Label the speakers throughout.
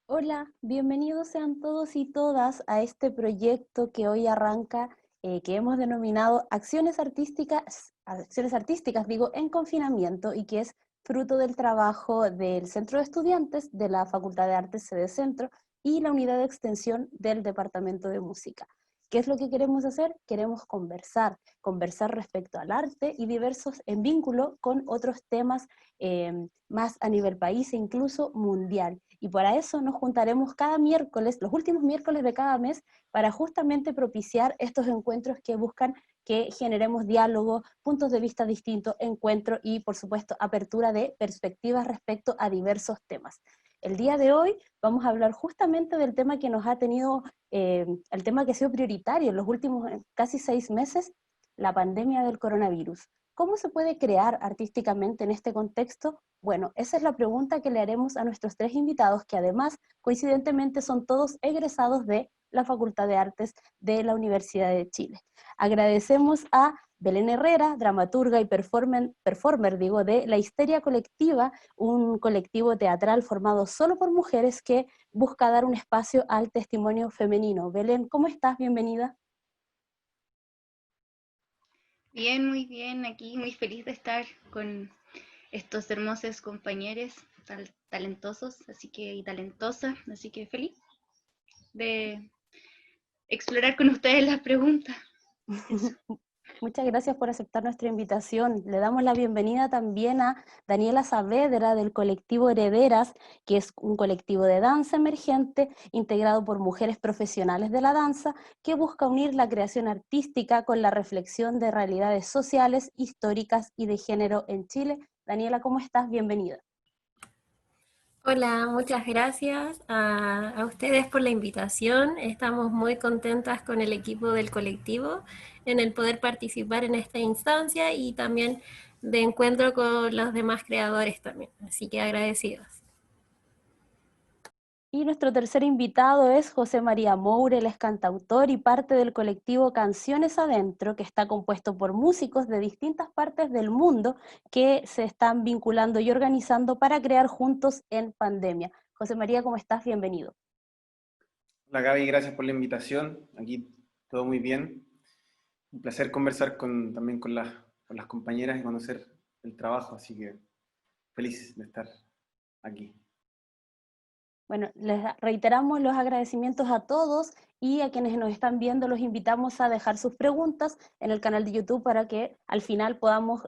Speaker 1: Hola, bienvenidos sean todos y todas a este proyecto que hoy arranca, que hemos denominado Acciones Artísticas, digo, en confinamiento, y que es fruto del trabajo del Centro de Estudiantes de la Facultad de Artes Sede Centro y la Unidad de Extensión del Departamento de Música. ¿Qué es lo que queremos hacer? Queremos conversar respecto al arte y diversos en vínculo con otros temas más a nivel país e incluso mundial. Y para eso nos juntaremos cada miércoles, los últimos miércoles de cada mes, para justamente propiciar estos encuentros que buscan que generemos diálogo, puntos de vista distintos, encuentro y, por supuesto, apertura de perspectivas respecto a diversos temas. El día de hoy vamos a hablar justamente del tema que nos ha tenido, el tema que ha sido prioritario en los últimos casi 6 meses, la pandemia del coronavirus. ¿Cómo se puede crear artísticamente en este contexto? Bueno, esa es la pregunta que le haremos a nuestros tres invitados, que además, coincidentemente, son todos egresados de la Facultad de Artes de la Universidad de Chile. Agradecemos a Belén Herrera, dramaturga y performer, de La Histeria Colectiva, un colectivo teatral formado solo por mujeres que busca dar un espacio al testimonio femenino. Belén, ¿cómo estás? Bienvenida.
Speaker 2: Bien, muy bien, aquí muy feliz de estar con estos hermosos compañeros talentosos, así que y talentosa, así que feliz de explorar con ustedes las preguntas. Eso.
Speaker 1: Muchas gracias por aceptar nuestra invitación. Le damos la bienvenida también a Daniela Saavedra del colectivo Herederas, que es un colectivo de danza emergente integrado por mujeres profesionales de la danza que busca unir la creación artística con la reflexión de realidades sociales, históricas y de género en Chile. Daniela, ¿cómo estás? Bienvenida.
Speaker 3: Hola, muchas gracias a ustedes por la invitación. Estamos muy contentas con el equipo del colectivo en el poder participar en esta instancia y también de encuentro con los demás creadores también. Así que agradecidos.
Speaker 1: Y nuestro tercer invitado es José María Moure, él es cantautor y parte del colectivo Canciones Adentro, que está compuesto por músicos de distintas partes del mundo que se están vinculando y organizando para crear juntos en pandemia. José María, ¿cómo estás? Bienvenido.
Speaker 4: Hola Gaby, gracias por la invitación. Aquí todo muy bien. Un placer conversar también con las compañeras y conocer el trabajo, así que feliz de estar aquí.
Speaker 1: Bueno, les reiteramos los agradecimientos a todos y a quienes nos están viendo los invitamos a dejar sus preguntas en el canal de YouTube para que al final podamos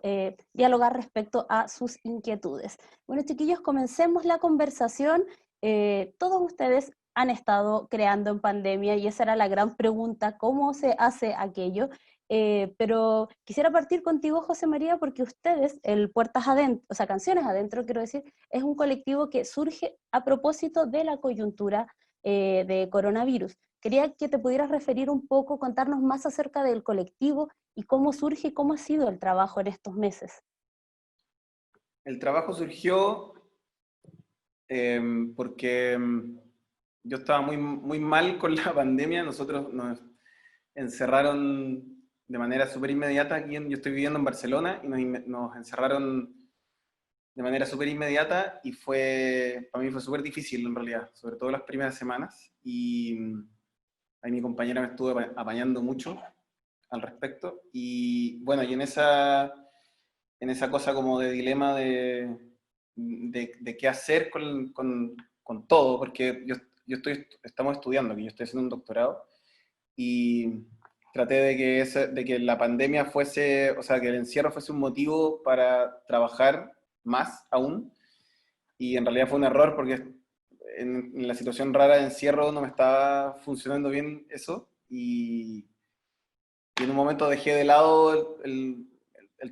Speaker 1: dialogar respecto a sus inquietudes. Bueno, chiquillos, comencemos la conversación. Todos ustedes han estado creando en pandemia y esa era la gran pregunta, ¿cómo se hace aquello? Pero quisiera partir contigo, José María, porque ustedes, el Puertas Adentro, o sea, Canciones Adentro, quiero decir, es un colectivo que surge a propósito de la coyuntura de coronavirus. Quería que te pudieras referir un poco, contarnos más acerca del colectivo y cómo surge y cómo ha sido el trabajo en estos meses.
Speaker 4: El trabajo surgió porque yo estaba muy mal con la pandemia. Nosotros nos encerraron de manera súper inmediata. Yo estoy viviendo en Barcelona y nos encerraron de manera súper inmediata y para mí fue súper difícil en realidad, sobre todo las primeras semanas. Y ahí mi compañera me estuvo apañando mucho al respecto. Y bueno, y en esa cosa como de dilema de qué hacer con todo, porque estamos estudiando, que yo estoy haciendo un doctorado, y traté de que la pandemia fuese, o sea, que el encierro fuese un motivo para trabajar más aún, y en realidad fue un error porque en la situación rara de encierro no me estaba funcionando bien eso, y en un momento dejé de lado el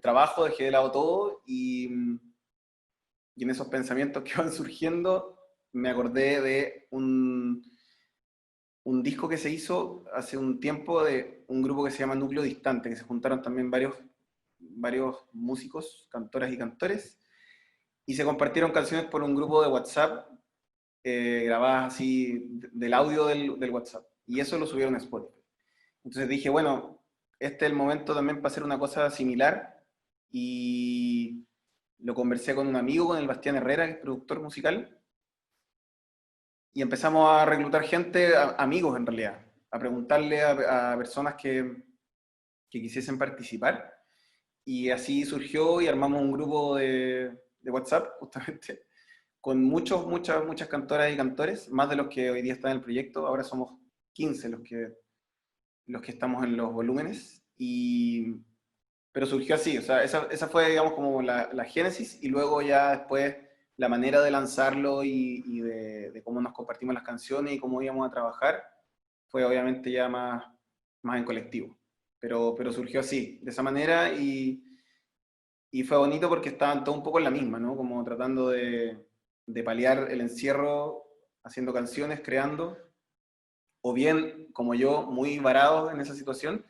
Speaker 4: trabajo, dejé de lado todo, y en esos pensamientos que van surgiendo me acordé de un disco que se hizo hace un tiempo de un grupo que se llama Núcleo Distante, que se juntaron también varios músicos, cantoras y cantores, y se compartieron canciones por un grupo de WhatsApp, grabadas así del audio del WhatsApp, y eso lo subieron a Spotify. Entonces dije, bueno, este es el momento también para hacer una cosa similar, y lo conversé con un amigo, con el Bastián Herrera, que es productor musical, y empezamos a reclutar gente, amigos en realidad, a preguntarle a personas que quisiesen participar. Y así surgió y armamos un grupo de WhatsApp, justamente, con muchas cantoras y cantores, más de los que hoy día están en el proyecto. Ahora somos 15 los que estamos en los volúmenes. Pero surgió así, o sea, esa fue, digamos, como la génesis, y luego ya después la manera de lanzarlo y de cómo nos compartimos las canciones y cómo íbamos a trabajar, fue obviamente ya más en colectivo. Pero surgió así, de esa manera, y fue bonito porque estaban todos un poco en la misma, ¿no? Como tratando de paliar el encierro, haciendo canciones, creando, o bien, como yo, muy varados en esa situación,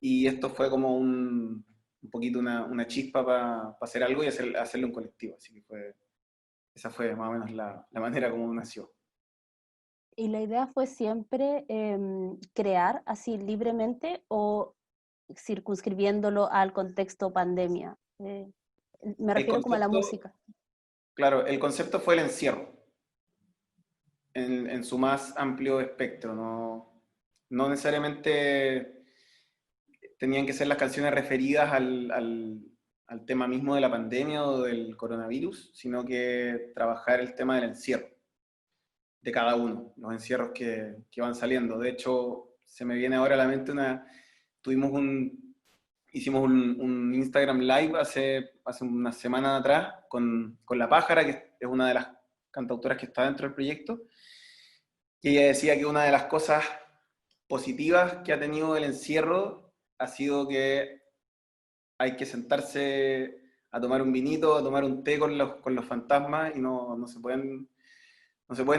Speaker 4: y esto fue como un poquito una chispa para hacer algo y hacerlo en colectivo, así que esa fue más o menos la manera como nació.
Speaker 1: ¿Y la idea fue siempre crear así libremente o circunscribiéndolo al contexto pandemia? Me
Speaker 4: El
Speaker 1: refiero como a la
Speaker 4: concepto,
Speaker 1: música.
Speaker 4: claro, el concepto fue el encierro, en su más amplio espectro, no necesariamente tenían que ser las canciones referidas al tema mismo de la pandemia o del coronavirus, sino que trabajar el tema del encierro de cada uno, los encierros que van saliendo. De hecho, se me viene ahora a la mente hicimos un Instagram Live hace una semana atrás con La Pájara, que es una de las cantautoras que está dentro del proyecto, y ella decía que una de las cosas positivas que ha tenido el encierro ha sido que hay que sentarse a tomar un vinito, a tomar un té con los fantasmas, y no se pueden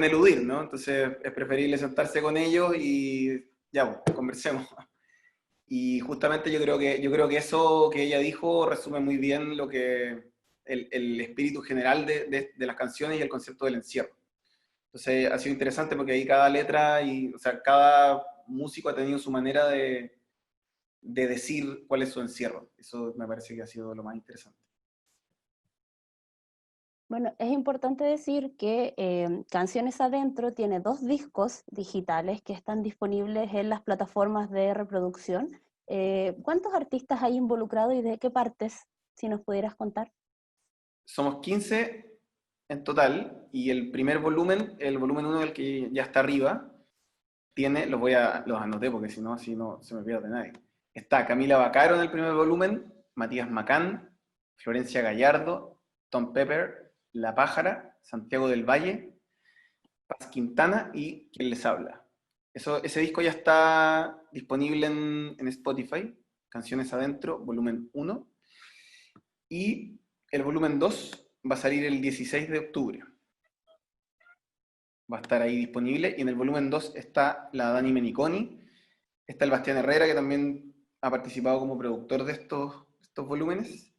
Speaker 4: eludir, ¿no? Entonces es preferible sentarse con ellos y ya, pues, conversemos. Y justamente yo creo que eso que ella dijo resume muy bien el espíritu general de las canciones y el concepto del encierro. Entonces ha sido interesante porque ahí cada letra o sea, cada músico ha tenido su manera de decir cuál es su encierro. Eso me parece que ha sido lo más interesante.
Speaker 1: Bueno, es importante decir que Canciones Adentro tiene 2 discos digitales que están disponibles en las plataformas de reproducción. ¿Cuántos artistas hay involucrados y de qué partes, si nos pudieras contar?
Speaker 4: Somos 15 en total, y el primer volumen, el volumen 1, el que ya está arriba, los anoté porque si no, así no se me pierde nadie. Está Camila Baccaro en el primer volumen, Matías Macán, Florencia Gallardo, Tom Pepper, La Pájara, Santiago del Valle, Paz Quintana y quien les habla. Ese disco ya está disponible en Spotify, Canciones Adentro, volumen 1, y el volumen 2 va a salir el 16 de octubre. Va a estar ahí disponible, y en el volumen 2 está la Dani Meniconi, está el Bastián Herrera, que también ha participado como productor de estos volúmenes,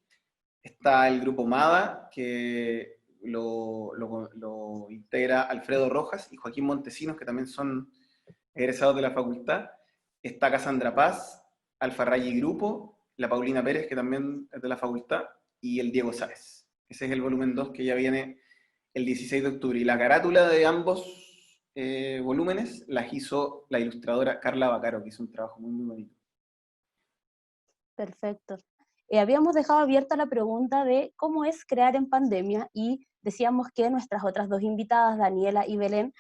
Speaker 4: está el grupo MADA, que lo integra Alfredo Rojas y Joaquín Montesinos, que también son egresados de la facultad, está Cassandra Paz, Alfa Rayy Grupo, la Paulina Pérez, que también es de la facultad, y el Diego Sáez. Ese es el volumen 2 que ya viene el 16 de octubre. Y la carátula de ambos volúmenes las hizo la ilustradora Carla Baccaro, que hizo un trabajo muy bonito.
Speaker 1: Perfecto. Habíamos dejado abierta la pregunta de cómo es crear en pandemia y decíamos que nuestras otras 2 invitadas, Daniela y Belén,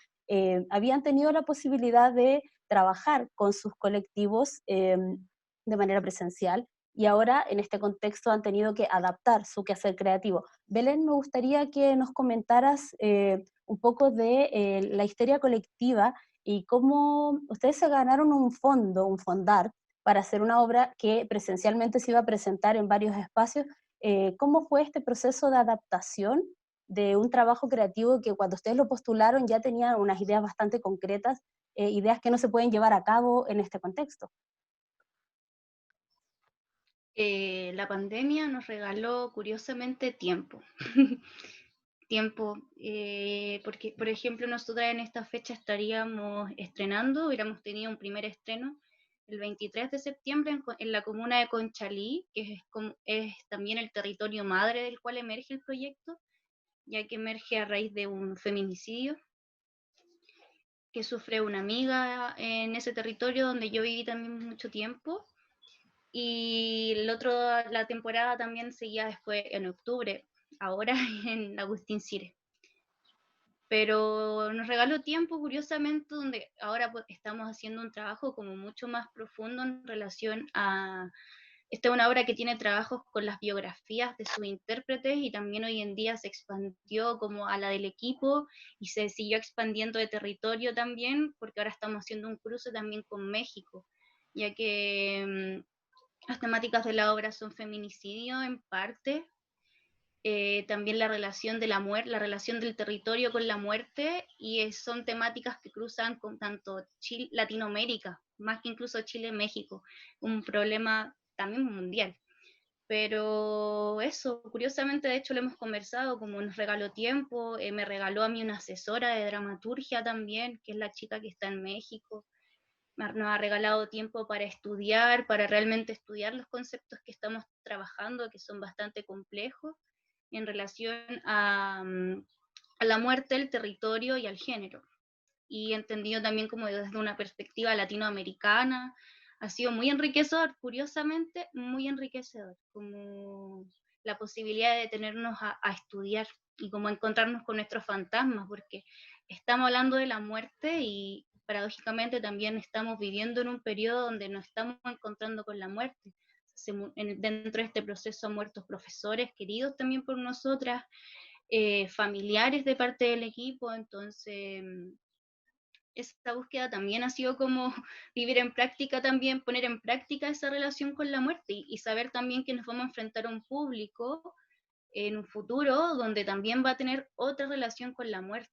Speaker 1: habían tenido la posibilidad de trabajar con sus colectivos de manera presencial y ahora en este contexto han tenido que adaptar su quehacer creativo. Belén, me gustaría que nos comentaras un poco de la histeria colectiva y cómo ustedes se ganaron un fondo, un fondar, para hacer una obra que presencialmente se iba a presentar en varios espacios. ¿Cómo fue este proceso de adaptación de un trabajo creativo que cuando ustedes lo postularon ya tenían unas ideas bastante concretas, ideas que no se pueden llevar a cabo en este contexto?
Speaker 2: La pandemia nos regaló curiosamente tiempo. Tiempo, porque por ejemplo nosotras en esta fecha estaríamos estrenando, hubiéramos tenido un primer estreno el 23 de septiembre en la comuna de Conchalí, que es también el territorio madre del cual emerge el proyecto, ya que emerge a raíz de un feminicidio. que sufre una amiga en ese territorio donde yo viví también mucho tiempo. Y la temporada también seguía después en octubre, ahora en Agustín Cire. Pero nos regaló tiempo, curiosamente, donde ahora pues, estamos haciendo un trabajo como mucho más profundo en relación a... Esta es una obra que tiene trabajos con las biografías de sus intérpretes y también hoy en día se expandió como a la del equipo y se siguió expandiendo de territorio también, porque ahora estamos haciendo un cruce también con México, ya que las temáticas de la obra son feminicidio en parte, también la relación de la muerte, la relación del territorio con la muerte, y son temáticas que cruzan con tanto Chile, Latinoamérica, más que incluso Chile-México, un problema también mundial. Pero eso, curiosamente, de hecho lo hemos conversado, como nos regaló tiempo, me regaló a mí una asesora de dramaturgia también, que es la chica que está en México, nos ha regalado tiempo para estudiar, para realmente estudiar los conceptos que estamos trabajando, que son bastante complejos, en relación a la muerte, el territorio y al género. Y entendido también como desde una perspectiva latinoamericana, ha sido muy enriquecedor, curiosamente, muy enriquecedor, como la posibilidad de detenernos a estudiar y como encontrarnos con nuestros fantasmas, porque estamos hablando de la muerte y paradójicamente también estamos viviendo en un periodo donde nos estamos encontrando con la muerte. Dentro de este proceso han muerto profesores queridos también por nosotras, familiares de parte del equipo, entonces esta búsqueda también ha sido como vivir en práctica también, poner en práctica esa relación con la muerte y saber también que nos vamos a enfrentar a un público en un futuro donde también va a tener otra relación con la muerte.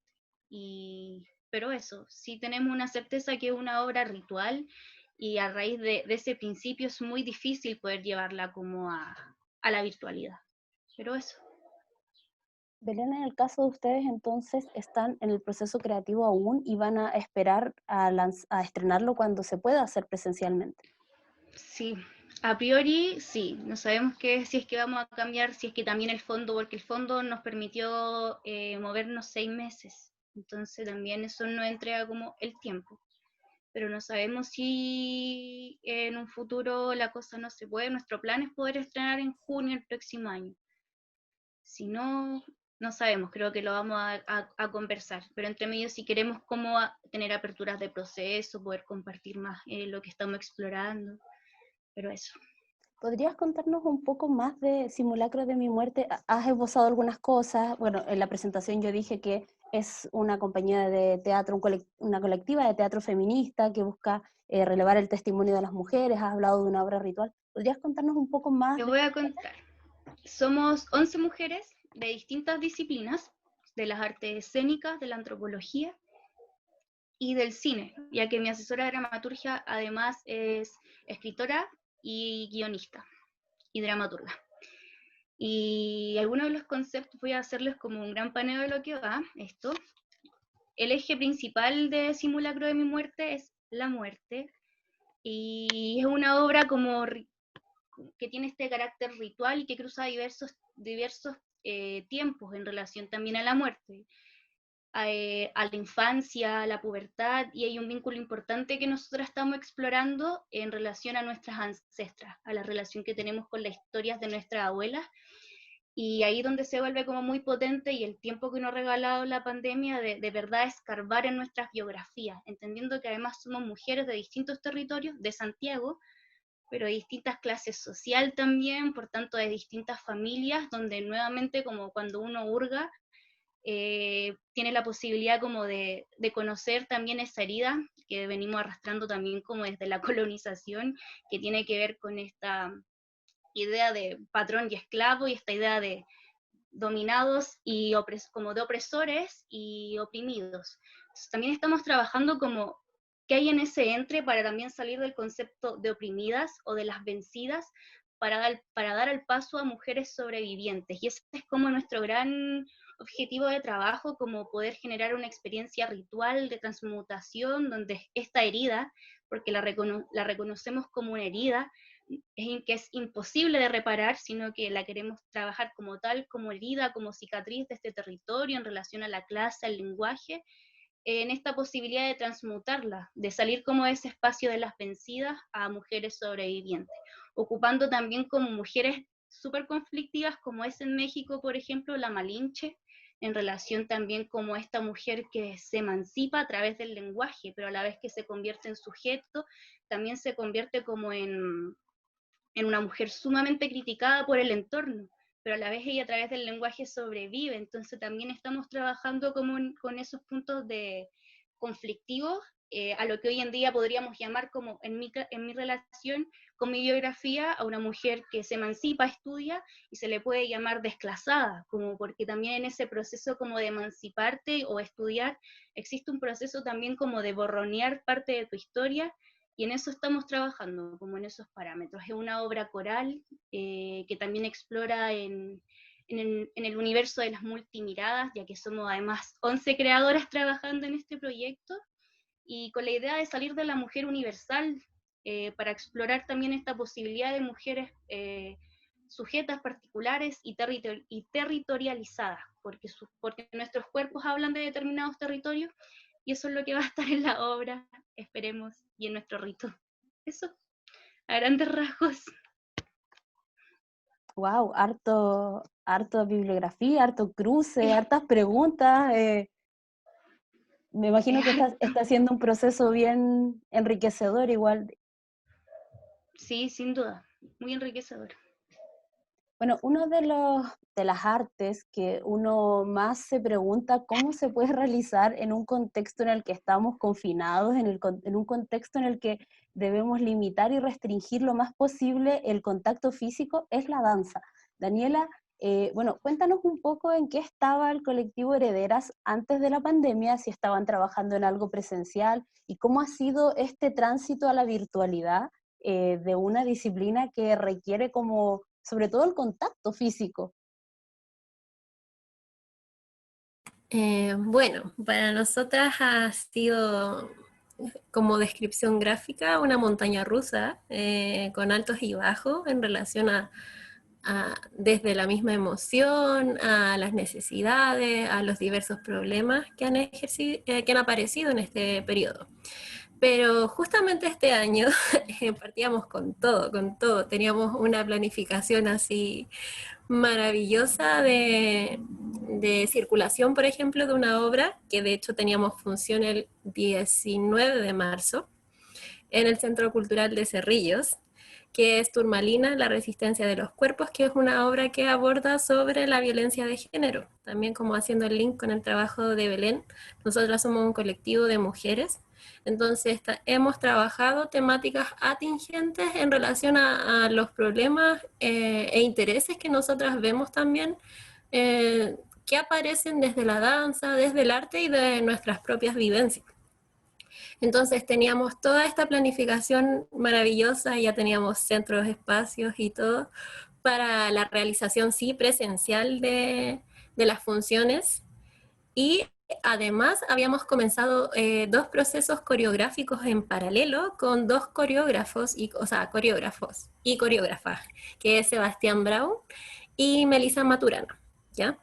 Speaker 2: Pero eso, sí tenemos una certeza que es una obra ritual y a raíz de ese principio es muy difícil poder llevarla como a la virtualidad. Pero eso.
Speaker 1: Belén, en el caso de ustedes, entonces, están en el proceso creativo aún y van a esperar a estrenarlo cuando se pueda hacer presencialmente.
Speaker 2: Sí, a priori sí, no sabemos si es que vamos a cambiar, si es que también el fondo, porque el fondo nos permitió movernos 6 meses, entonces también eso nos entrega como el tiempo, pero no sabemos si en un futuro la cosa no se puede. Nuestro plan es poder estrenar en junio el próximo año. Si no, no sabemos, creo que lo vamos a conversar, pero entre medio si queremos como tener aperturas de proceso, poder compartir más lo que estamos explorando, pero eso.
Speaker 1: ¿Podrías contarnos un poco más de Simulacro de mi muerte? Has esbozado algunas cosas. Bueno, en la presentación yo dije que es una compañía de teatro, una colectiva de teatro feminista que busca relevar el testimonio de las mujeres. Has hablado de una obra ritual. ¿Podrías contarnos un poco más?
Speaker 2: Te voy a contar. Somos 11 mujeres de distintas disciplinas, de las artes escénicas, de la antropología y del cine, ya que mi asesora de dramaturgia además es escritora y guionista y dramaturga. Y algunos de los conceptos voy a hacerles como un gran paneo de lo que va esto. El eje principal de Simulacro de mi muerte es la muerte, y es una obra como que tiene este carácter ritual y que cruza diversos tiempos en relación también a la muerte, a la infancia, a la pubertad, y hay un vínculo importante que nosotras estamos explorando en relación a nuestras ancestras, a la relación que tenemos con las historias de nuestras abuelas, y ahí donde se vuelve como muy potente, y el tiempo que nos ha regalado la pandemia de verdad escarbar en nuestras biografías, entendiendo que además somos mujeres de distintos territorios, de Santiago, pero de distintas clases social también, por tanto de distintas familias, donde nuevamente como cuando uno hurga, tiene la posibilidad como de conocer también esa herida que venimos arrastrando también como desde la colonización, que tiene que ver con esta idea de patrón y esclavo y esta idea de dominados y como de opresores y oprimidos. Entonces, también estamos trabajando como qué hay en ese entre para también salir del concepto de oprimidas o de las vencidas para dar el paso a mujeres sobrevivientes. Y ese es como nuestro gran objetivo de trabajo, como poder generar una experiencia ritual de transmutación donde esta herida, porque la reconocemos como una herida, que es imposible de reparar, sino que la queremos trabajar como tal, como herida, como cicatriz de este territorio en relación a la clase, al lenguaje, en esta posibilidad de transmutarla, de salir como de ese espacio de las vencidas a mujeres sobrevivientes, ocupando también como mujeres súper conflictivas, como es en México, por ejemplo, la Malinche, en relación también como esta mujer que se emancipa a través del lenguaje, pero a la vez que se convierte en sujeto, también se convierte como en una mujer sumamente criticada por el entorno, pero a la vez ella a través del lenguaje sobrevive. Entonces también estamos trabajando como con esos puntos de conflictivos, a lo que hoy en día podríamos llamar como en mi relación con mi biografía, a una mujer que se emancipa, estudia, y se le puede llamar desclasada, como porque también en ese proceso como de emanciparte o estudiar, existe un proceso también como de borronear parte de tu historia, y en eso estamos trabajando, como en esos parámetros. Es una obra coral que también explora en el universo de las multimiradas, ya que somos además 11 creadoras trabajando en este proyecto, y con la idea de salir de la mujer universal, para explorar también esta posibilidad de mujeres sujetas particulares y territorializadas, porque nuestros cuerpos hablan de determinados territorios, y eso es lo que va a estar en la obra, esperemos, y en nuestro rito. Eso, a grandes rasgos.
Speaker 1: Wow, harto bibliografía, harto cruce, hartas preguntas. Me imagino que está siendo un proceso bien enriquecedor igual.
Speaker 2: Sí, sin duda, muy enriquecedor.
Speaker 1: Bueno, uno de las artes que uno más se pregunta cómo se puede realizar en un contexto en el que estamos confinados, en un contexto en el que debemos limitar y restringir lo más posible el contacto físico, es la danza. Daniela, bueno, cuéntanos un poco en qué estaba el colectivo Herederas antes de la pandemia, si estaban trabajando en algo presencial, y cómo ha sido este tránsito a la virtualidad de una disciplina que requiere como sobre todo el contacto físico.
Speaker 3: Bueno, para nosotras ha sido como descripción gráfica una montaña rusa con altos y bajos en relación desde la misma emoción, a las necesidades, a los diversos problemas que han aparecido en este periodo. Pero justamente este año partíamos con todo. Teníamos una planificación así maravillosa de circulación, por ejemplo, de una obra, que de hecho teníamos función el 19 de marzo, en el Centro Cultural de Cerrillos, que es Turmalina, la resistencia de los cuerpos, que es una obra que aborda sobre la violencia de género, también como haciendo el link con el trabajo de Belén. Nosotras somos un colectivo de mujeres, entonces hemos trabajado temáticas atingentes en relación a los problemas e intereses que nosotras vemos también, que aparecen desde la danza, desde el arte y de nuestras propias vivencias. Entonces teníamos toda esta planificación maravillosa, ya teníamos centros, espacios y todo para la realización sí presencial de las funciones, y además habíamos comenzado 2 procesos coreográficos en paralelo con 2 coreógrafos, coreógrafos y coreógrafas, que es Sebastián Braun y Melissa Maturano, ¿ya?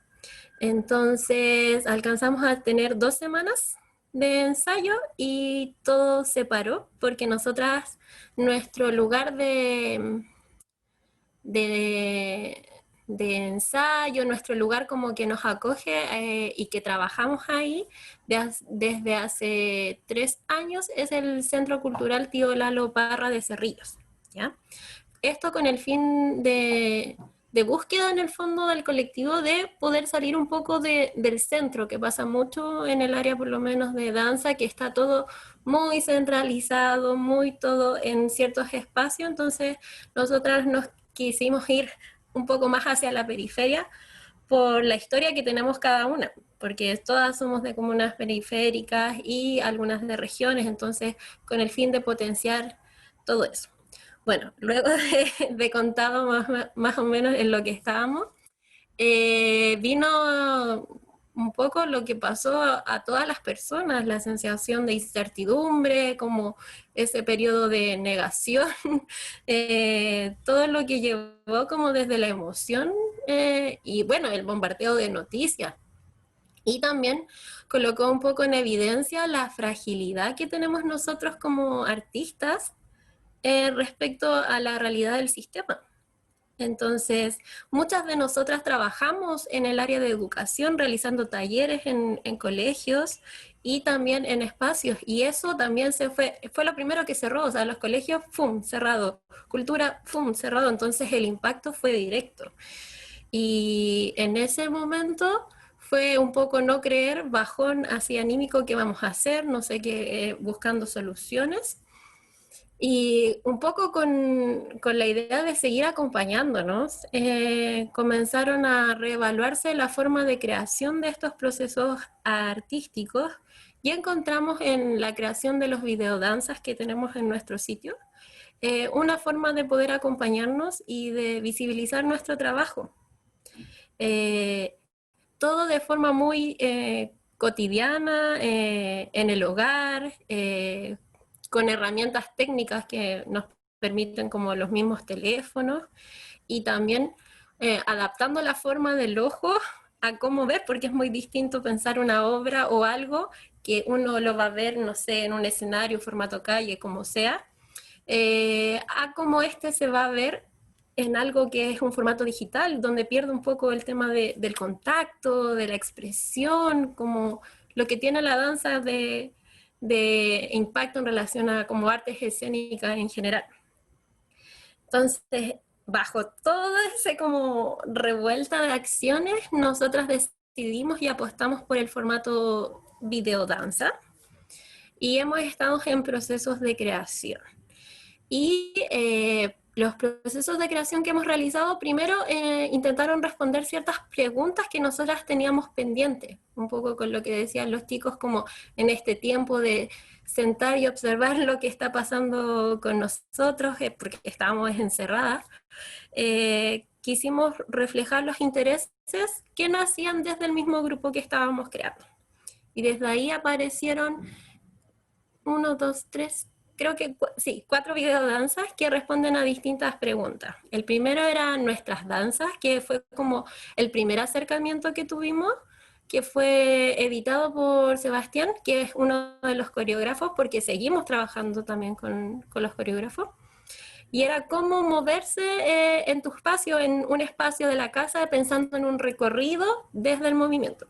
Speaker 3: Entonces alcanzamos a tener 2 semanas de ensayo y todo se paró porque nosotras, nuestro lugar de ensayo, nuestro lugar como que nos acoge y que trabajamos ahí desde hace 3 años es el Centro Cultural Tío Lalo Parra de Cerrillos, ¿ya? Esto con el fin de búsqueda en el fondo del colectivo de poder salir un poco del centro, que pasa mucho en el área por lo menos de danza, que está todo muy centralizado, muy todo en ciertos espacios. Entonces nosotras nos quisimos ir un poco más hacia la periferia por la historia que tenemos cada una, porque todas somos de comunas periféricas y algunas de regiones, entonces con el fin de potenciar todo eso. Bueno, luego de contado más o menos en lo que estábamos, vino un poco lo que pasó a todas las personas, la sensación de incertidumbre, como ese periodo de negación, todo lo que llevó como desde la emoción y bueno, el bombardeo de noticias. Y también colocó un poco en evidencia la fragilidad que tenemos nosotros como artistas respecto a la realidad del sistema. Entonces, muchas de nosotras trabajamos en el área de educación, realizando talleres en colegios y también en espacios, y eso también fue lo primero que cerró, o sea, los colegios, ¡fum!, cerrado, cultura, ¡fum!, cerrado, entonces el impacto fue directo. Y en ese momento fue un poco no creer, bajón así anímico, ¿qué vamos a hacer? No sé qué, buscando soluciones. Y un poco con la idea de seguir acompañándonos, comenzaron a reevaluarse la forma de creación de estos procesos artísticos y encontramos en la creación de los videodanzas que tenemos en nuestro sitio una forma de poder acompañarnos y de visibilizar nuestro trabajo. Todo de forma muy cotidiana, en el hogar, con herramientas técnicas que nos permiten como los mismos teléfonos y también adaptando la forma del ojo a cómo ver, porque es muy distinto pensar una obra o algo que uno lo va a ver, no sé, en un escenario, formato calle, como sea, a cómo este se va a ver en algo que es un formato digital, donde pierde un poco el tema del contacto, de la expresión, como lo que tiene la danza de impacto en relación a como artes escénicas en general. Entonces, bajo toda esa como revuelta de acciones, nosotras decidimos y apostamos por el formato videodanza y hemos estado en procesos de creación. Y los procesos de creación que hemos realizado, primero intentaron responder ciertas preguntas que nosotras teníamos pendientes, un poco con lo que decían los chicos, como en este tiempo de sentar y observar lo que está pasando con nosotros, porque estábamos encerradas. Quisimos reflejar los intereses que nacían desde el mismo grupo que estábamos creando. Y desde ahí aparecieron 1, 2, 3, creo que sí, 4 videodanzas que responden a distintas preguntas. El primero era nuestras danzas, que fue como el primer acercamiento que tuvimos, que fue editado por Sebastián, que es uno de los coreógrafos, porque seguimos trabajando también con los coreógrafos. Y era cómo moverse en tu espacio, en un espacio de la casa, pensando en un recorrido desde el movimiento.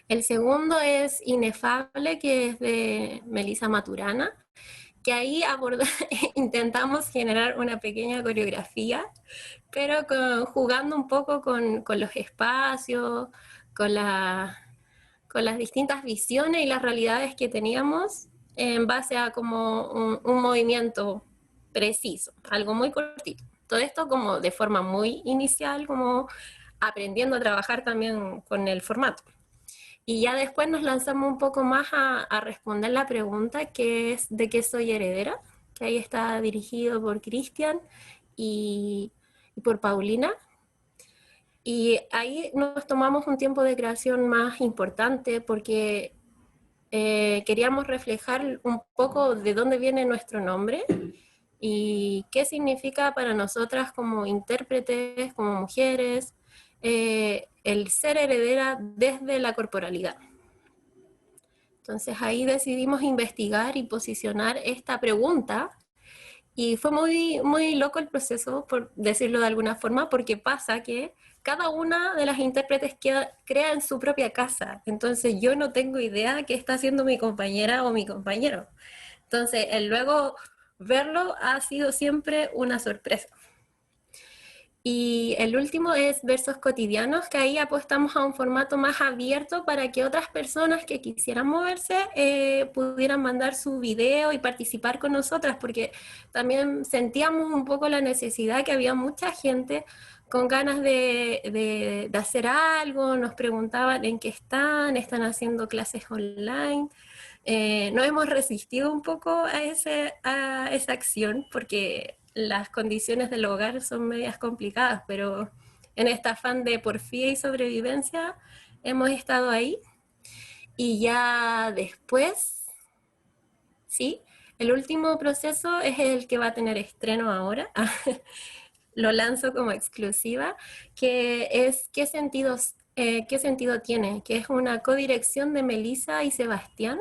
Speaker 3: El segundo es Inefable, que es de Melissa Maturana, que ahí intentamos generar una pequeña coreografía, pero jugando un poco con los espacios, con las distintas visiones y las realidades que teníamos en base a como un movimiento preciso, algo muy cortito. Todo esto como de forma muy inicial, como aprendiendo a trabajar también con el formato. Y ya después nos lanzamos un poco más a responder la pregunta, que es ¿de qué soy heredera? Que ahí está dirigido por Cristian y por Paulina. Y ahí nos tomamos un tiempo de creación más importante porque queríamos reflejar un poco de dónde viene nuestro nombre y qué significa para nosotras como intérpretes, como mujeres, el ser heredera desde la corporalidad. Entonces ahí decidimos investigar y posicionar esta pregunta y fue muy, muy loco el proceso, por decirlo de alguna forma, porque pasa que cada una de las intérpretes crea en su propia casa. Entonces yo no tengo idea qué está haciendo mi compañera o mi compañero. Entonces el luego verlo ha sido siempre una sorpresa. Y el último es Versos Cotidianos, que ahí apostamos a un formato más abierto para que otras personas que quisieran moverse pudieran mandar su video y participar con nosotras, porque también sentíamos un poco la necesidad que había mucha gente con ganas de hacer algo, nos preguntaban en qué están haciendo clases online. Nos hemos resistido un poco a esa acción porque las condiciones del hogar son medias complicadas, pero en este afán de porfía y sobrevivencia hemos estado ahí. Y ya después, sí, el último proceso es el que va a tener estreno ahora. Lo lanzo como exclusiva, que es ¿qué sentidos ¿qué sentido tiene? Que es una codirección de Melissa y Sebastián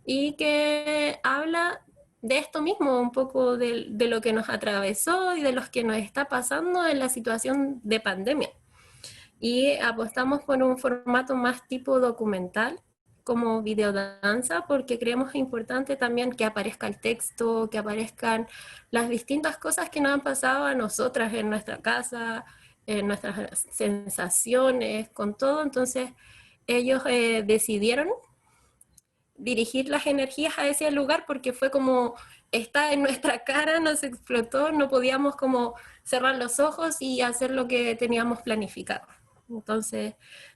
Speaker 3: y que habla de esto mismo, un poco de lo que nos atravesó y de lo que nos está pasando en la situación de pandemia. Y apostamos por un formato más tipo documental, como videodanza, porque creemos importante también que aparezca el texto, que aparezcan las distintas cosas que nos han pasado a nosotras en nuestra casa, en nuestras sensaciones, con todo. Entonces ellos decidieron dirigir las energías a ese lugar porque fue como, está en nuestra cara, nos explotó, no podíamos como cerrar los ojos y hacer lo que teníamos planificado. Entonces,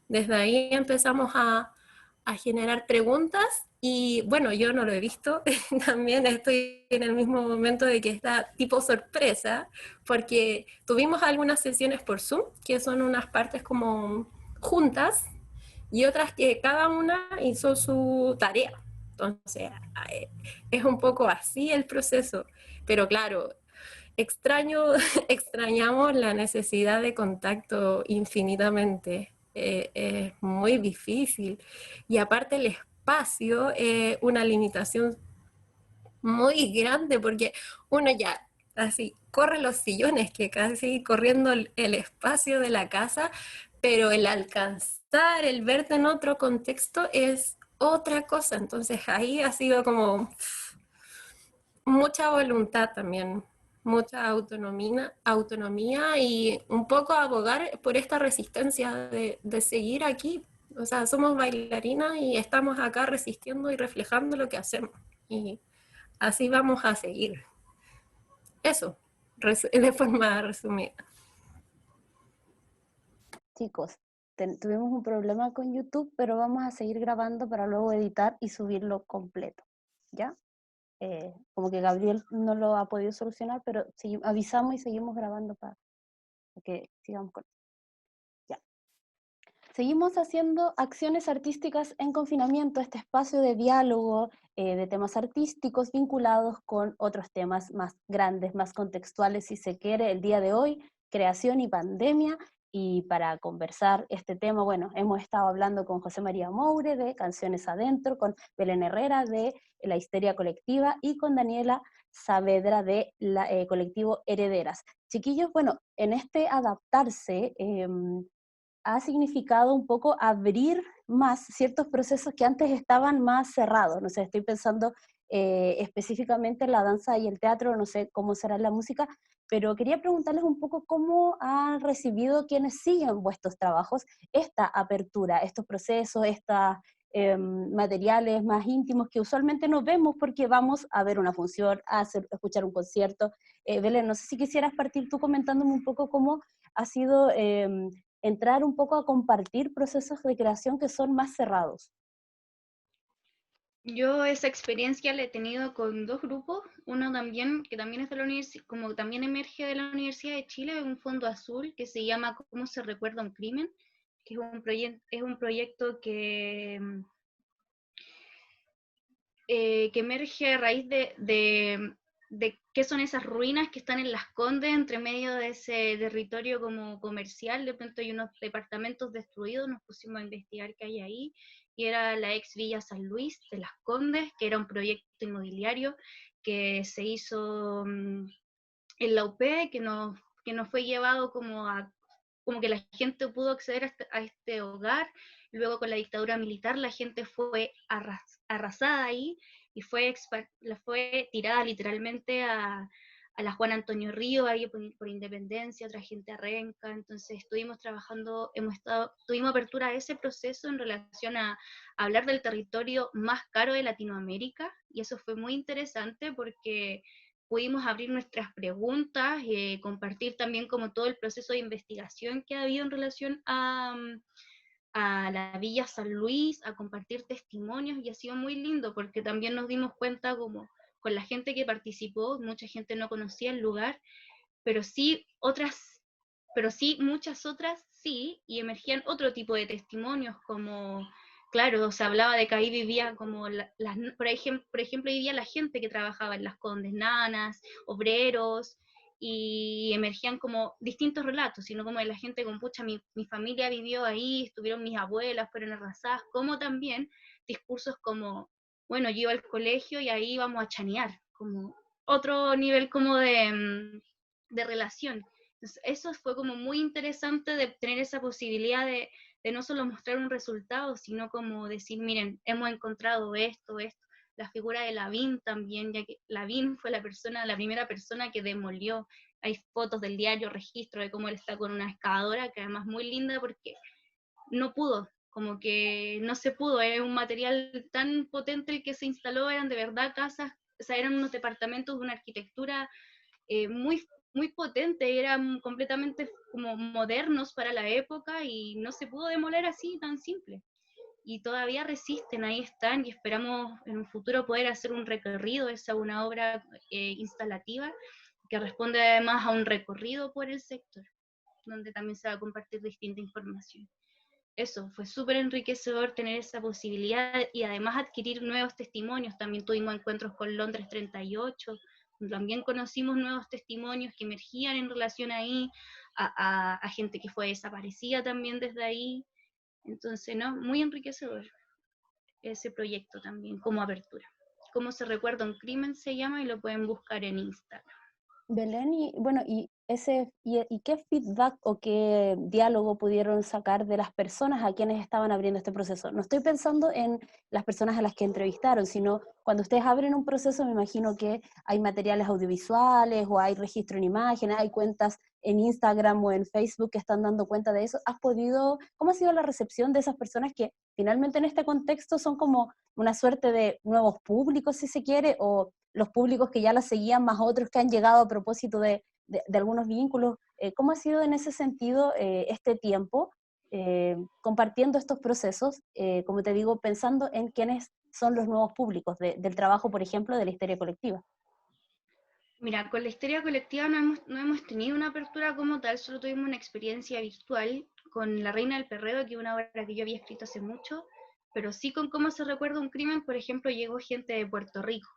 Speaker 3: desde ahí empezamos a generar preguntas y bueno, yo no lo he visto, también estoy en el mismo momento de que está tipo sorpresa, porque tuvimos algunas sesiones por Zoom, que son unas partes como juntas, y otras que cada una hizo su tarea. Entonces, es un poco así el proceso, pero claro, extrañamos la necesidad de contacto infinitamente. Es muy difícil. Y aparte el espacio es una limitación muy grande porque uno ya así corre los sillones, que casi corriendo el espacio de la casa, pero el alcanzar, el verte en otro contexto es otra cosa. Entonces ahí ha sido como mucha voluntad también, mucha autonomía y un poco abogar por esta resistencia de seguir aquí. O sea, somos bailarinas y estamos acá resistiendo y reflejando lo que hacemos. Y así vamos a seguir. Eso, de forma resumida.
Speaker 1: Chicos, tuvimos un problema con YouTube, pero vamos a seguir grabando para luego editar y subirlo completo, ¿ya? Como que Gabriel no lo ha podido solucionar, pero avisamos y seguimos grabando para que sigamos con... Ya. Seguimos haciendo acciones artísticas en confinamiento, este espacio de diálogo de temas artísticos vinculados con otros temas más grandes, más contextuales, si se quiere, el día de hoy, creación y pandemia. Y para conversar este tema, bueno, hemos estado hablando con José María Moure de Canciones Adentro, con Belén Herrera de La Histeria Colectiva y con Daniela Saavedra de colectivo Herederas. Chiquillos, bueno, en este adaptarse ha significado un poco abrir más ciertos procesos que antes estaban más cerrados. No sé, estoy pensando específicamente en la danza y el teatro, no sé cómo será la música, pero quería preguntarles un poco cómo han recibido quienes siguen vuestros trabajos esta apertura, estos procesos, estos materiales más íntimos que usualmente no vemos porque vamos a ver una función, a escuchar un concierto. Belén, no sé si quisieras partir tú comentándome un poco cómo ha sido entrar un poco a compartir procesos de creación que son más cerrados.
Speaker 2: Yo esa experiencia la he tenido con dos grupos, uno también, que también es de la universidad, como también emerge de la Universidad de Chile, un fondo azul que se llama ¿Cómo se recuerda un crimen? Que es un proyecto que emerge a raíz de qué son esas ruinas que están en Las Condes, entre medio de ese territorio como comercial. De pronto hay unos departamentos destruidos, nos pusimos a investigar qué hay ahí, y era la ex Villa San Luis de Las Condes, que era un proyecto inmobiliario que se hizo en la UP, que nos fue llevado como que la gente pudo acceder a este hogar. Luego con la dictadura militar la gente fue arrasada ahí y fue tirada literalmente a la Juan Antonio Río, ahí por Independencia, otra gente a Renca. Entonces estuvimos trabajando, tuvimos apertura a ese proceso en relación a hablar del territorio más caro de Latinoamérica, y eso fue muy interesante porque pudimos abrir nuestras preguntas, compartir también como todo el proceso de investigación que ha habido en relación a la Villa San Luis, a compartir testimonios, y ha sido muy lindo porque también nos dimos cuenta como con la gente que participó, mucha gente no conocía el lugar, pero sí muchas otras sí, y emergían otro tipo de testimonios como... Claro, se hablaba de que ahí vivía como, por ejemplo, vivía la gente que trabajaba en Las Condes, nanas, obreros, y emergían como distintos relatos, sino como de la gente con pucha, mi familia vivió ahí, estuvieron mis abuelas, fueron arrasadas, como también discursos como, bueno, yo iba al colegio y ahí íbamos a chanear, como otro nivel como de relación. Entonces, eso fue como muy interesante de tener esa posibilidad de no solo mostrar un resultado, sino como decir, miren, hemos encontrado esto, la figura de Lavín también, ya que Lavín fue la primera persona que demolió. Hay fotos del diario registro de cómo él está con una excavadora, que además muy linda porque no pudo, como que no se pudo, es un material tan potente el que se instaló, eran de verdad casas, o sea, eran unos departamentos de una arquitectura muy, muy potente, eran completamente como modernos para la época y no se pudo demoler así, tan simple. Y todavía resisten, ahí están, y esperamos en un futuro poder hacer un recorrido, esa es una obra instalativa que responde además a un recorrido por el sector, donde también se va a compartir distinta información. Eso, fue súper enriquecedor tener esa posibilidad y además adquirir nuevos testimonios. También tuvimos encuentros con Londres 38, también conocimos nuevos testimonios que emergían en relación ahí, a gente que fue desaparecida también desde ahí. Entonces, ¿no? Muy enriquecedor ese proyecto también, como apertura. Cómo se recuerda un crimen se llama y lo pueden buscar en Instagram.
Speaker 1: Belén, y bueno, ¿y qué feedback o qué diálogo pudieron sacar de las personas a quienes estaban abriendo este proceso? No estoy pensando en las personas a las que entrevistaron, sino cuando ustedes abren un proceso, me imagino que hay materiales audiovisuales o hay registro en imágenes, hay cuentas en Instagram o en Facebook que están dando cuenta de eso. ¿Cómo ha sido la recepción de esas personas que finalmente en este contexto son como una suerte de nuevos públicos, si se quiere, o los públicos que ya la seguían, más otros que han llegado a propósito de algunos vínculos? ¿Cómo ha sido en ese sentido este tiempo compartiendo estos procesos, como te digo, pensando en quiénes son los nuevos públicos del trabajo, por ejemplo, de la histeria colectiva?
Speaker 2: Mira, con la histeria colectiva no hemos tenido una apertura como tal, solo tuvimos una experiencia virtual con La Reina del Perreo, que es una obra que yo había escrito hace mucho, pero sí con cómo se recuerda un crimen. Por ejemplo, llegó gente de Puerto Rico,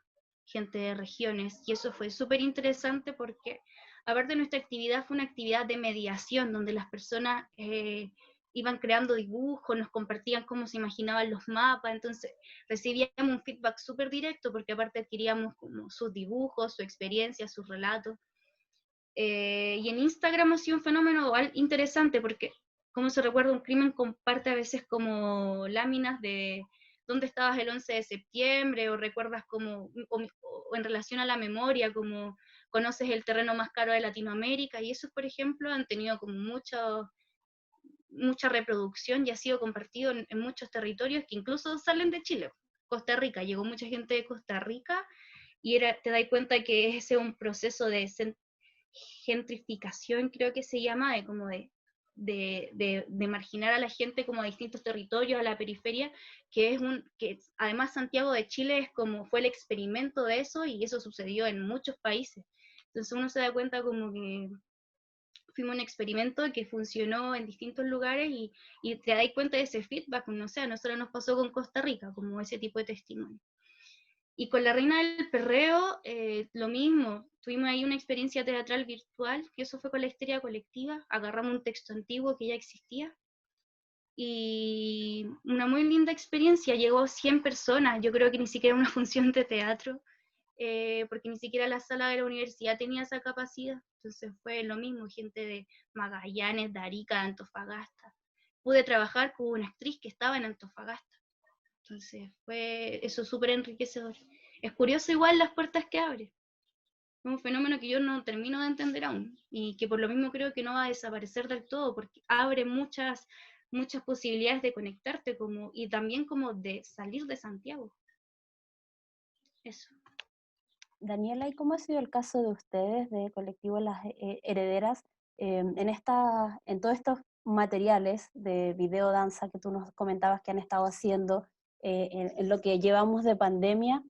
Speaker 2: gente de regiones, y eso fue súper interesante porque, aparte de nuestra actividad, fue una actividad de mediación, donde las personas iban creando dibujos, nos compartían cómo se imaginaban los mapas, entonces recibíamos un feedback súper directo, porque aparte adquiríamos como sus dibujos, su experiencia, sus relatos. Y en Instagram ha sido un fenómeno igual interesante, porque cómo se recuerda un crimen comparte a veces como láminas de dónde estabas el 11 de septiembre, o recuerdas como, o en relación a la memoria, como conoces el terreno más caro de Latinoamérica, y esos, por ejemplo, han tenido como mucha reproducción y ha sido compartido en muchos territorios que incluso salen de Chile. Costa Rica, llegó mucha gente de Costa Rica y te das cuenta que ese es un proceso de gentrificación, creo que se llama, de como de marginar a la gente como a distintos territorios, a la periferia, que además Santiago de Chile es como fue el experimento de eso, y eso sucedió en muchos países. Entonces uno se da cuenta como que fuimos un experimento que funcionó en distintos lugares, y te das cuenta de ese feedback, no sé, a nosotros nos pasó con Costa Rica, como ese tipo de testimonio. Y con La Reina del Perreo, lo mismo, tuvimos ahí una experiencia teatral virtual, que eso fue con la histeria colectiva, agarramos un texto antiguo que ya existía, y una muy linda experiencia, llegó 100 personas, yo creo que ni siquiera una función de teatro, porque ni siquiera la sala de la universidad tenía esa capacidad. Entonces fue lo mismo, gente de Magallanes, de Arica, de Antofagasta. Pude trabajar con una actriz que estaba en Antofagasta. Entonces fue eso súper enriquecedor. Es curioso igual las puertas que abre. Es un fenómeno que yo no termino de entender aún, y que por lo mismo creo que no va a desaparecer del todo, porque abre muchas posibilidades de conectarte y también como de salir de Santiago. Eso.
Speaker 1: Daniela, ¿y cómo ha sido el caso de ustedes, de Colectivo Las Herederas, en todos estos materiales de video danza que tú nos comentabas que han estado haciendo en lo que llevamos de pandemia,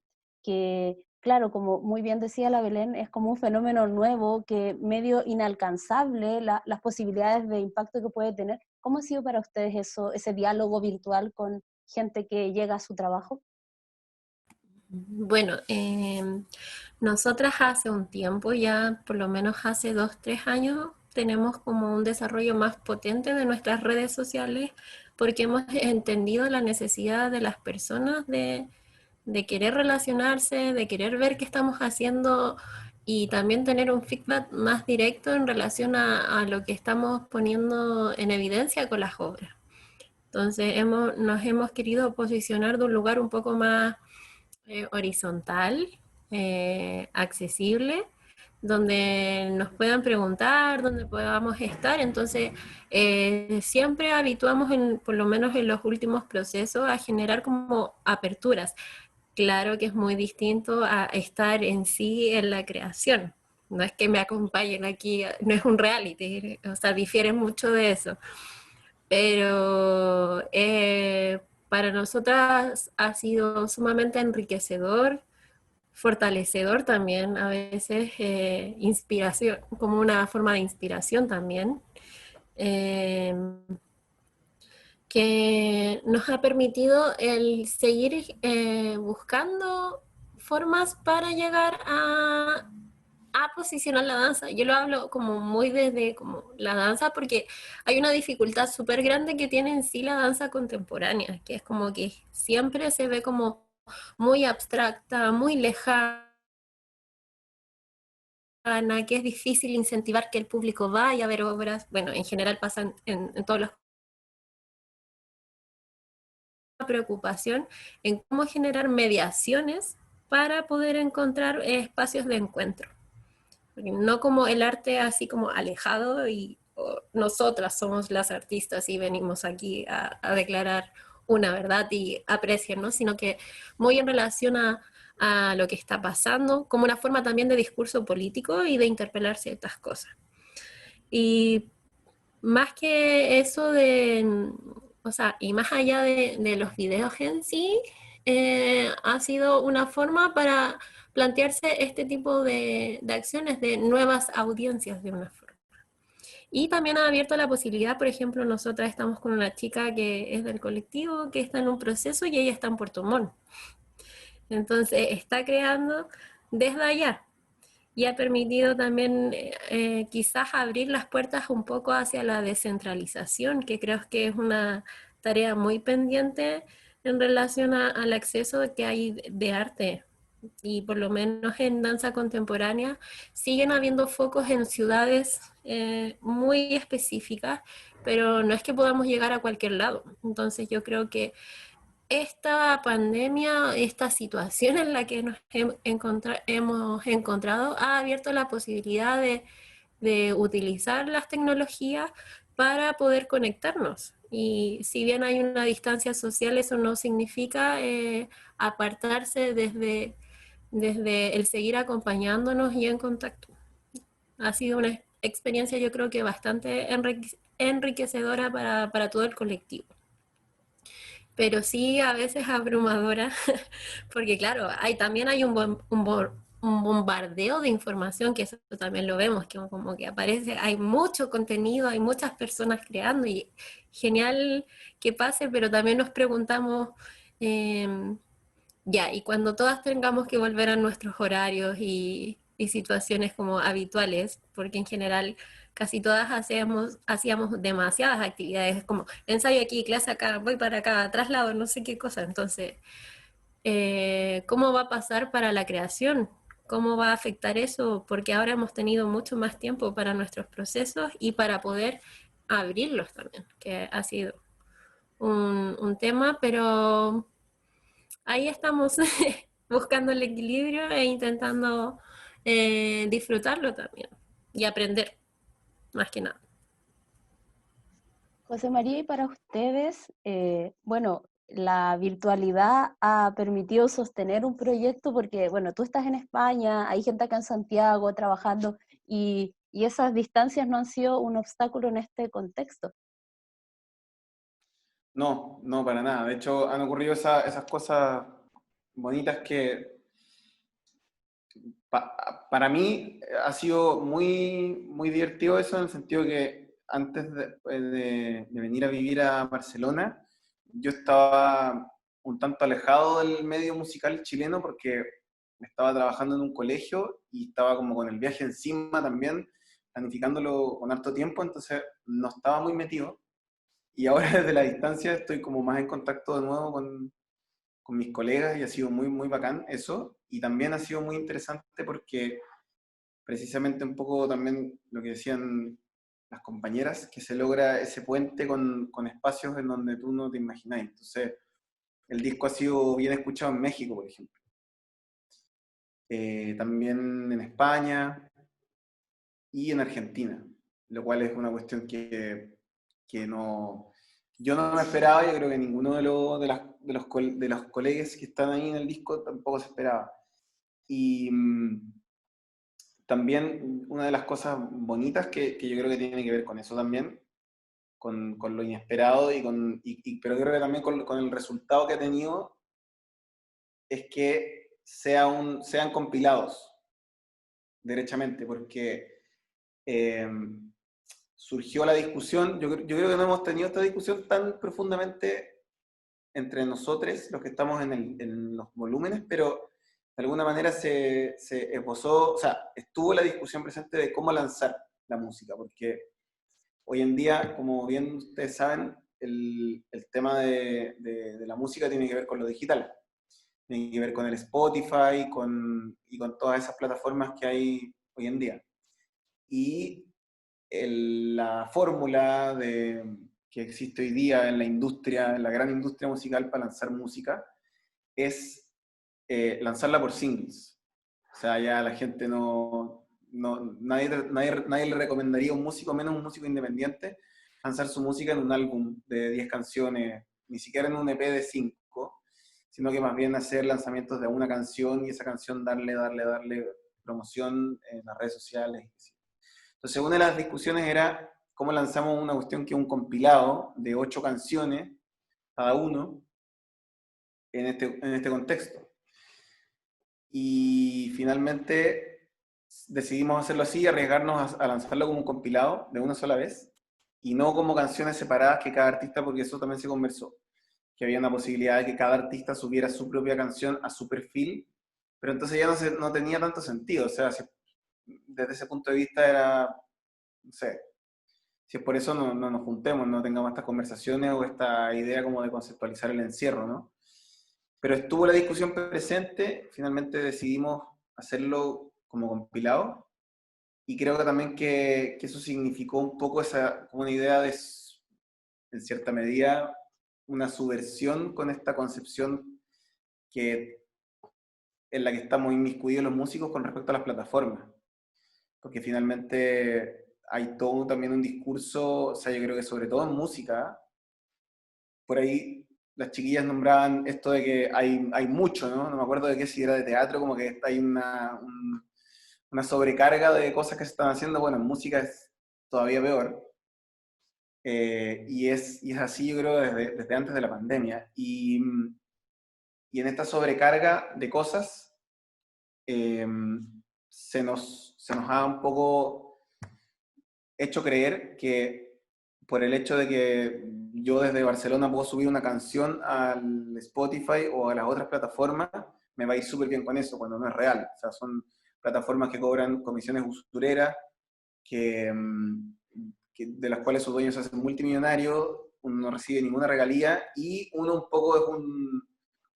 Speaker 1: que claro, como muy bien decía la Belén, es como un fenómeno nuevo, que medio inalcanzable, las posibilidades de impacto que puede tener? ¿Cómo ha sido para ustedes ese diálogo virtual con gente que llega a su trabajo?
Speaker 3: Bueno, nosotras hace un tiempo, ya por lo menos hace 2, 3 años, tenemos como un desarrollo más potente de nuestras redes sociales porque hemos entendido la necesidad de las personas de querer relacionarse, de querer ver qué estamos haciendo y también tener un feedback más directo en relación a lo que estamos poniendo en evidencia con las obras. Entonces nos hemos querido posicionar de un lugar un poco más horizontal, accesible, donde nos puedan preguntar, donde podamos estar. Entonces, siempre habituamos, por lo menos en los últimos procesos, a generar como aperturas. Claro que es muy distinto a estar en sí en la creación. No es que me acompañen aquí, no es un reality, o sea, difiere mucho de eso. Pero para nosotras ha sido sumamente enriquecedor, fortalecedor también, a veces inspiración, como una forma de inspiración también, eh, que nos ha permitido el seguir buscando formas para llegar a posicionar la danza. Yo lo hablo como muy desde como la danza porque hay una dificultad súper grande que tiene en sí la danza contemporánea, que es como que siempre se ve como muy abstracta, muy lejana, que es difícil incentivar que el público vaya a ver obras. Bueno, en general pasan en todos los preocupación en cómo generar mediaciones para poder encontrar espacios de encuentro. No como el arte así como alejado y nosotras somos las artistas y venimos aquí a declarar una verdad y apreciarnos, sino que muy en relación a lo que está pasando, como una forma también de discurso político y de interpelar ciertas cosas. Y más que eso o sea, y más allá de los videos en sí, ha sido una forma para plantearse este tipo de acciones de nuevas audiencias de una forma. Y también ha abierto la posibilidad, por ejemplo, nosotras estamos con una chica que es del colectivo, que está en un proceso y ella está en Puerto Montt. Entonces está creando desde allá y ha permitido también quizás abrir las puertas un poco hacia la descentralización, que creo que es una tarea muy pendiente en relación al acceso que hay de arte. Y por lo menos en danza contemporánea siguen habiendo focos en ciudades muy específicas, pero no es que podamos llegar a cualquier lado. Entonces yo creo que esta pandemia, esta situación en la que nos hemos encontrado, ha abierto la posibilidad de utilizar las tecnologías para poder conectarnos. Y si bien hay una distancia social, eso no significa apartarse desde el seguir acompañándonos y en contacto. Ha sido una experiencia, yo creo que bastante enriquecedora para todo el colectivo, pero sí a veces abrumadora, porque claro, también hay un bombardeo de información, que eso también lo vemos, que como que aparece, hay mucho contenido, hay muchas personas creando y genial que pase, pero también nos preguntamos, eh, ya, y cuando todas tengamos que volver a nuestros horarios y situaciones como habituales, porque en general casi todas hacíamos demasiadas actividades, como ensayo aquí, clase acá, voy para acá, traslado, no sé qué cosa. Entonces, ¿cómo va a pasar para la creación? ¿Cómo va a afectar eso? Porque ahora hemos tenido mucho más tiempo para nuestros procesos y para poder abrirlos también, que ha sido un tema, pero ahí estamos buscando el equilibrio e intentando disfrutarlo también y aprender, más que nada.
Speaker 1: José María, y para ustedes, bueno, la virtualidad ha permitido sostener un proyecto porque, bueno, tú estás en España, hay gente acá en Santiago trabajando y esas distancias no han sido un obstáculo en este contexto.
Speaker 4: No, no, para nada. De hecho, han ocurrido esas cosas bonitas que para mí ha sido muy, muy divertido eso, en el sentido que antes de venir a vivir a Barcelona, yo estaba un tanto alejado del medio musical chileno porque estaba trabajando en un colegio y estaba como con el viaje encima también, planificándolo con harto tiempo, entonces no estaba muy metido. Y ahora desde la distancia estoy como más en contacto de nuevo con mis colegas y ha sido muy, muy bacán eso. Y también ha sido muy interesante porque precisamente un poco también lo que decían las compañeras, que se logra ese puente con espacios en donde tú no te imagináis. Entonces, el disco ha sido bien escuchado en México, por ejemplo. También en España y en Argentina, lo cual es una cuestión que no, yo no me esperaba, yo creo que ninguno de los colegas que están ahí en el disco tampoco se esperaba. Y también una de las cosas bonitas que yo creo que tiene que ver con eso también, con lo inesperado, pero creo que también con el resultado que ha tenido, es que sean compilados, derechamente, porque surgió la discusión, yo creo que no hemos tenido esta discusión tan profundamente entre nosotros, los que estamos en los volúmenes, pero de alguna manera se esbozó, o sea, estuvo la discusión presente de cómo lanzar la música, porque hoy en día, como bien ustedes saben, el tema de la música tiene que ver con lo digital, tiene que ver con el Spotify y con todas esas plataformas que hay hoy en día. Y la fórmula que existe hoy día en la industria, en la gran industria musical para lanzar música, es lanzarla por singles. O sea, ya la gente nadie le recomendaría a un músico, menos un músico independiente, lanzar su música en un álbum de 10 canciones, ni siquiera en un EP de 5, sino que más bien hacer lanzamientos de una canción y esa canción darle promoción en las redes sociales. Entonces, una de las discusiones era cómo lanzamos una cuestión que es un compilado de 8 canciones, cada uno, en este contexto. Y finalmente decidimos hacerlo así, arriesgarnos a lanzarlo como un compilado de una sola vez, y no como canciones separadas que cada artista, porque eso también se conversó, que había una posibilidad de que cada artista subiera su propia canción a su perfil, pero entonces ya no tenía tanto sentido, o sea, desde ese punto de vista era, no sé, si es por eso no nos juntemos, no tengamos estas conversaciones o esta idea como de conceptualizar el encierro, ¿no? Pero estuvo la discusión presente, finalmente decidimos hacerlo como compilado, y creo que también que eso significó un poco como una idea de, en cierta medida, una subversión con esta concepción en la que estamos inmiscuidos los músicos con respecto a las plataformas. Porque finalmente hay todo también un discurso, o sea, yo creo que sobre todo en música, por ahí las chiquillas nombraban esto de que hay mucho, ¿no? No me acuerdo de qué, si era de teatro, como que hay una sobrecarga de cosas que se están haciendo. Bueno, en música es todavía peor. Y es así, yo creo, desde antes de la pandemia. Y en esta sobrecarga de cosas, se nos ha un poco hecho creer que por el hecho de que yo desde Barcelona puedo subir una canción al Spotify o a las otras plataformas, me va a ir súper bien con eso, cuando no es real. O sea, son plataformas que cobran comisiones usureras, de las cuales sus dueños se hacen multimillonarios, uno no recibe ninguna regalía y uno un poco es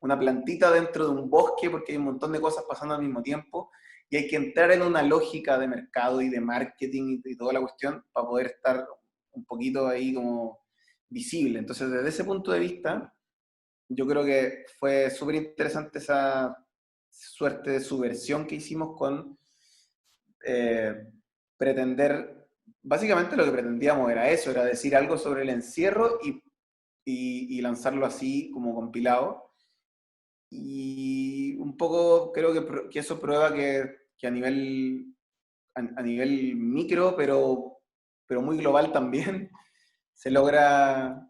Speaker 4: una plantita dentro de un bosque porque hay un montón de cosas pasando al mismo tiempo y hay que entrar en una lógica de mercado y de marketing y toda la cuestión para poder estar un poquito ahí como visible. Entonces, desde ese punto de vista, yo creo que fue súper interesante esa suerte de subversión que hicimos con pretender, básicamente lo que pretendíamos era eso, era decir algo sobre el encierro y lanzarlo así como compilado. Y un poco creo que eso prueba que a nivel micro, pero muy global también, se logra,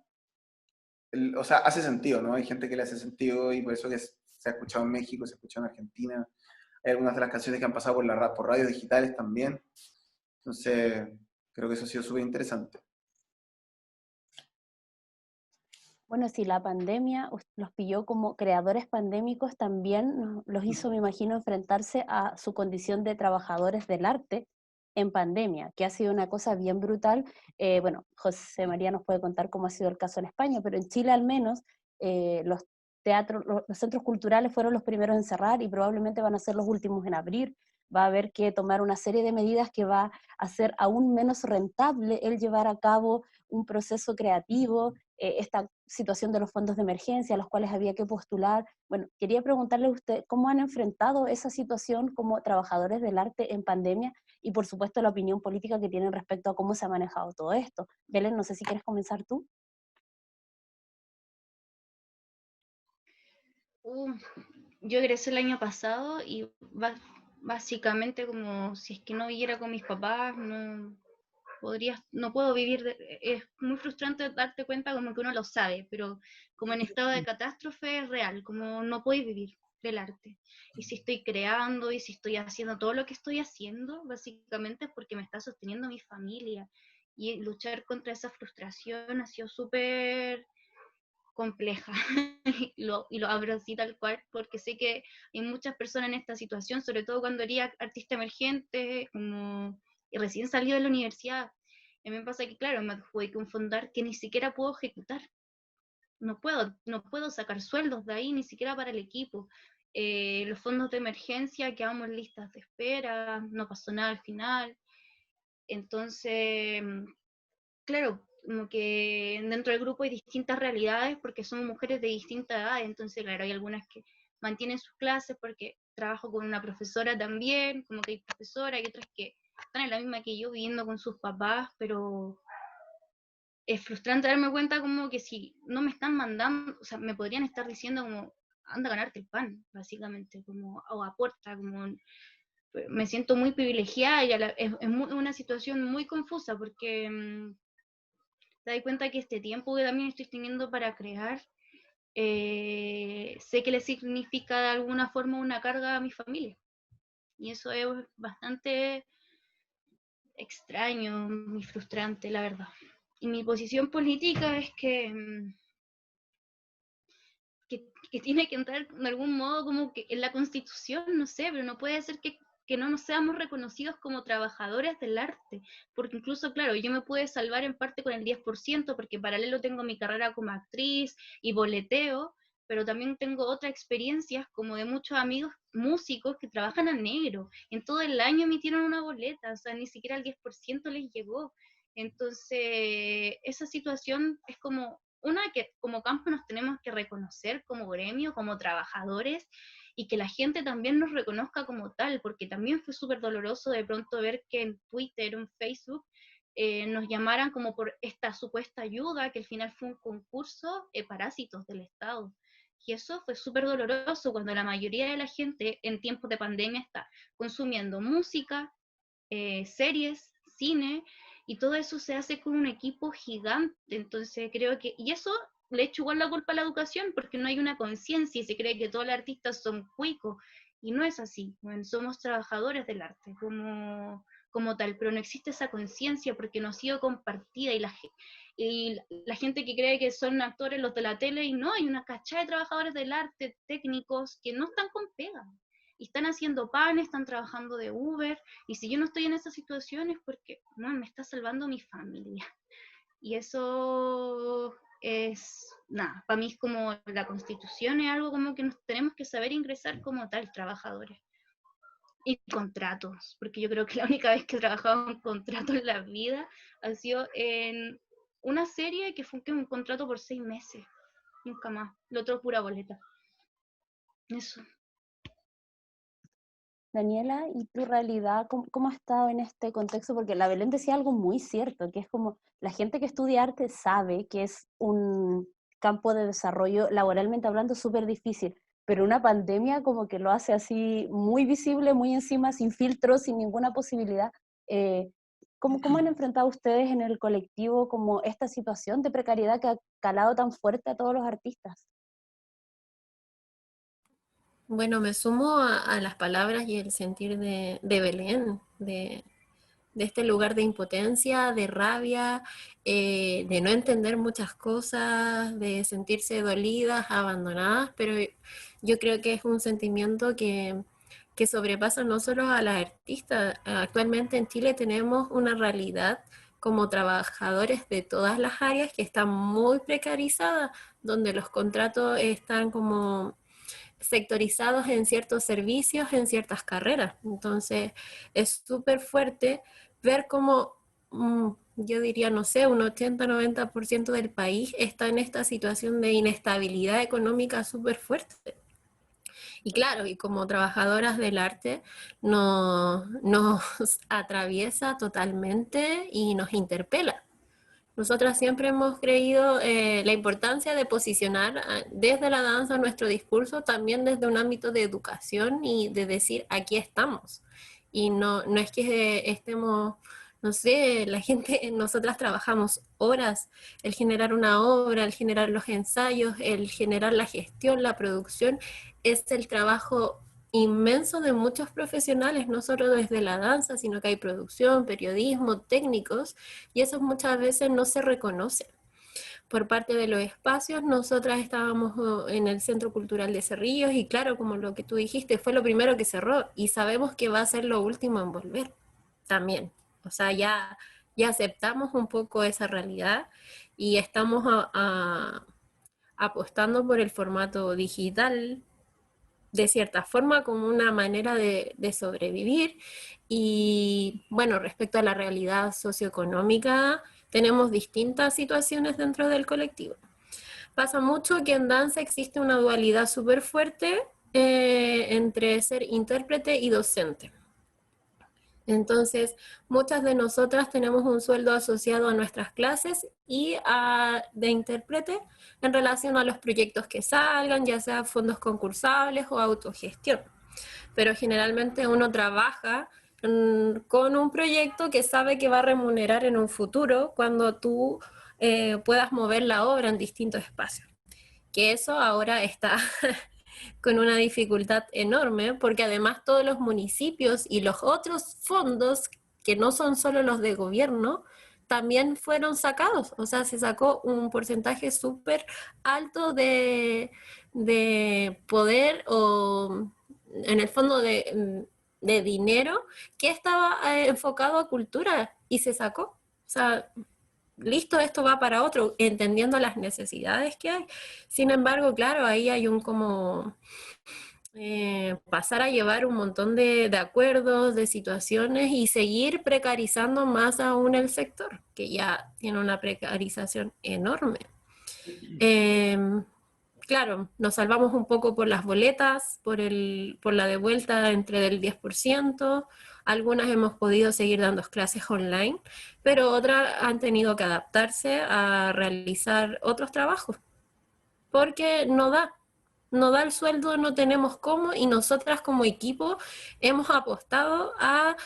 Speaker 4: o sea, hace sentido, ¿no? Hay gente que le hace sentido y por eso que se ha escuchado en México, se ha escuchado en Argentina. Hay algunas de las canciones que han pasado por radios digitales también. Entonces, creo que eso ha sido súper interesante.
Speaker 1: Bueno, si la pandemia los pilló como creadores pandémicos, también los hizo, me imagino, enfrentarse a su condición de trabajadores del arte en pandemia, que ha sido una cosa bien brutal. Bueno, José María nos puede contar cómo ha sido el caso en España, pero en Chile al menos los teatros, los centros culturales fueron los primeros en cerrar y probablemente van a ser los últimos en abrir. Va a haber que tomar una serie de medidas que va a hacer aún menos rentable el llevar a cabo un proceso creativo, esta situación de los fondos de emergencia a los cuales había que postular. Bueno, quería preguntarle a usted cómo han enfrentado esa situación como trabajadores del arte en pandemia y por supuesto la opinión política que tienen respecto a cómo se ha manejado todo esto. Belén, no sé si quieres comenzar tú.
Speaker 2: Uh, yo egresé el año pasado y básicamente como si es que no viviera con mis papás, no puedo vivir, es muy frustrante darte cuenta como que uno lo sabe, pero como en estado de catástrofe es real, como no puedo vivir del arte. Y si estoy creando y si estoy haciendo todo lo que estoy haciendo, básicamente es porque me está sosteniendo mi familia. Y luchar contra esa frustración ha sido súper compleja y lo abro así tal cual porque sé que hay muchas personas en esta situación, sobre todo cuando eres artista emergente como, y recién salido de la universidad. A mí me pasa que, claro, me adjudiqué un fondar que ni siquiera puedo ejecutar, no puedo sacar sueldos de ahí, ni siquiera para el equipo. Los fondos de emergencia quedamos en listas de espera, no pasó nada al final. Entonces, claro, como que dentro del grupo hay distintas realidades porque somos mujeres de distintas edades, entonces claro, hay algunas que mantienen sus clases porque trabajo con una profesora también, como que hay profesora, hay otras que están en la misma que yo viviendo con sus papás, pero es frustrante darme cuenta como que si no me están mandando, o sea, me podrían estar diciendo como, anda a ganarte el pan, básicamente, como, o aporta, como, me siento muy privilegiada y es una situación muy confusa porque te das cuenta que este tiempo que también estoy teniendo para crear, sé que le significa de alguna forma una carga a mi familia. Y eso es bastante extraño y frustrante, la verdad. Y mi posición política es que tiene que entrar de algún modo como que en la Constitución, no sé, pero no puede ser que no nos seamos reconocidos como trabajadores del arte, porque incluso, claro, yo me pude salvar en parte con el 10%, porque paralelo tengo mi carrera como actriz y boleteo, pero también tengo otras experiencias como de muchos amigos músicos que trabajan a negro, en todo el año emitieron una boleta, o sea, ni siquiera el 10% les llegó. Entonces, esa situación es como una que como campo nos tenemos que reconocer como gremio, como trabajadores, y que la gente también nos reconozca como tal, porque también fue súper doloroso de pronto ver que en Twitter o en Facebook nos llamaran como por esta supuesta ayuda, que al final fue un concurso parásitos del Estado. Y eso fue súper doloroso cuando la mayoría de la gente en tiempos de pandemia está consumiendo música, series, cine, y todo eso se hace con un equipo gigante. Entonces creo que, y eso le echo igual la culpa a la educación, porque no hay una conciencia y se cree que todos los artistas son cuicos, y no es así. Bueno, somos trabajadores del arte como tal, pero no existe esa conciencia porque no ha sido compartida y la gente que cree que son actores los de la tele, y no, hay una cachada de trabajadores del arte, técnicos, que no están con pega. Y están haciendo panes, están trabajando de Uber, y si yo no estoy en esa situación es porque no, me está salvando mi familia. Y eso es, nada, para mí es como la constitución es algo como que nos tenemos que saber ingresar como tal, trabajadores. Y contratos, porque yo creo que la única vez que he trabajado en contrato en la vida ha sido en una serie que fue un contrato por 6 meses, nunca más, lo otro pura boleta. Eso.
Speaker 1: Daniela, ¿y tu realidad cómo ha estado en este contexto? Porque la Belén decía algo muy cierto, que es como la gente que estudia arte sabe que es un campo de desarrollo laboralmente hablando súper difícil, pero una pandemia como que lo hace así muy visible, muy encima, sin filtros, sin ninguna posibilidad. Eh, ¿Cómo han enfrentado ustedes en el colectivo como esta situación de precariedad que ha calado tan fuerte a todos los artistas?
Speaker 3: Bueno, me sumo a las palabras y el sentir de Belén, de este lugar de impotencia, de rabia, de no entender muchas cosas, de sentirse dolidas, abandonadas, pero yo creo que es un sentimiento que sobrepasa no solo a las artistas. Actualmente en Chile tenemos una realidad como trabajadores de todas las áreas que está muy precarizada, donde los contratos están como sectorizados en ciertos servicios, en ciertas carreras. Entonces es súper fuerte ver cómo, yo diría, no sé, un 80-90% del país está en esta situación de inestabilidad económica súper fuerte. Y claro, y como trabajadoras del arte nos atraviesa totalmente y nos interpela. Nosotras siempre hemos creído la importancia de posicionar desde la danza nuestro discurso, también desde un ámbito de educación y de decir, aquí estamos. Y no es que estemos, no sé, la gente, nosotras trabajamos horas, el generar una obra, el generar los ensayos, el generar la gestión, la producción, es el trabajo inmenso de muchos profesionales, no solo desde la danza, sino que hay producción, periodismo, técnicos, y eso muchas veces no se reconoce. Por parte de los espacios, nosotras estábamos en el Centro Cultural de Cerrillos y claro, como lo que tú dijiste, fue lo primero que cerró y sabemos que va a ser lo último en volver también. O sea, ya aceptamos un poco esa realidad y estamos apostando por el formato digital de cierta forma como una manera de sobrevivir. Y bueno, respecto a la realidad socioeconómica, tenemos distintas situaciones dentro del colectivo. Pasa mucho que en danza existe una dualidad súper fuerte entre ser intérprete y docente. Entonces, muchas de nosotras tenemos un sueldo asociado a nuestras clases y de intérprete en relación a los proyectos que salgan, ya sea fondos concursables o autogestión. Pero generalmente uno trabaja con un proyecto que sabe que va a remunerar en un futuro cuando tú puedas mover la obra en distintos espacios. Que eso ahora está con una dificultad enorme, porque además todos los municipios y los otros fondos, que no son solo los de gobierno, también fueron sacados. O sea, se sacó un porcentaje súper alto de poder o en el fondo de dinero que estaba enfocado a cultura y se sacó. O sea, listo, esto va para otro, entendiendo las necesidades que hay. Sin embargo, claro, ahí hay un como pasar a llevar un montón de acuerdos, de situaciones y seguir precarizando más aún el sector, que ya tiene una precarización enorme. Claro, nos salvamos un poco por las boletas, por la devuelta entre del 10%, algunas hemos podido seguir dando clases online, pero otras han tenido que adaptarse a realizar otros trabajos, porque no da el sueldo, no tenemos cómo, y nosotras como equipo hemos apostado a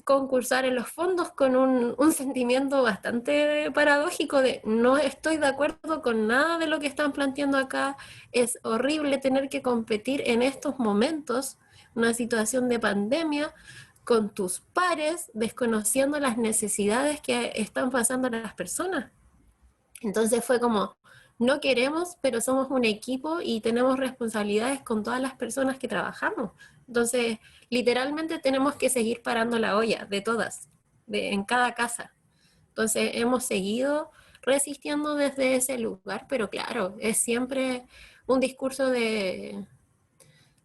Speaker 3: concursar en los fondos con un sentimiento bastante paradójico de no estoy de acuerdo con nada de lo que están planteando acá, es horrible tener que competir en estos momentos, una situación de pandemia, con tus pares, desconociendo las necesidades que están pasando a las personas. Entonces fue como, no queremos, pero somos un equipo y tenemos responsabilidades con todas las personas que trabajamos. Entonces, literalmente tenemos que seguir parando la olla de todas, en cada casa. Entonces, hemos seguido resistiendo desde ese lugar, pero claro, es siempre un discurso de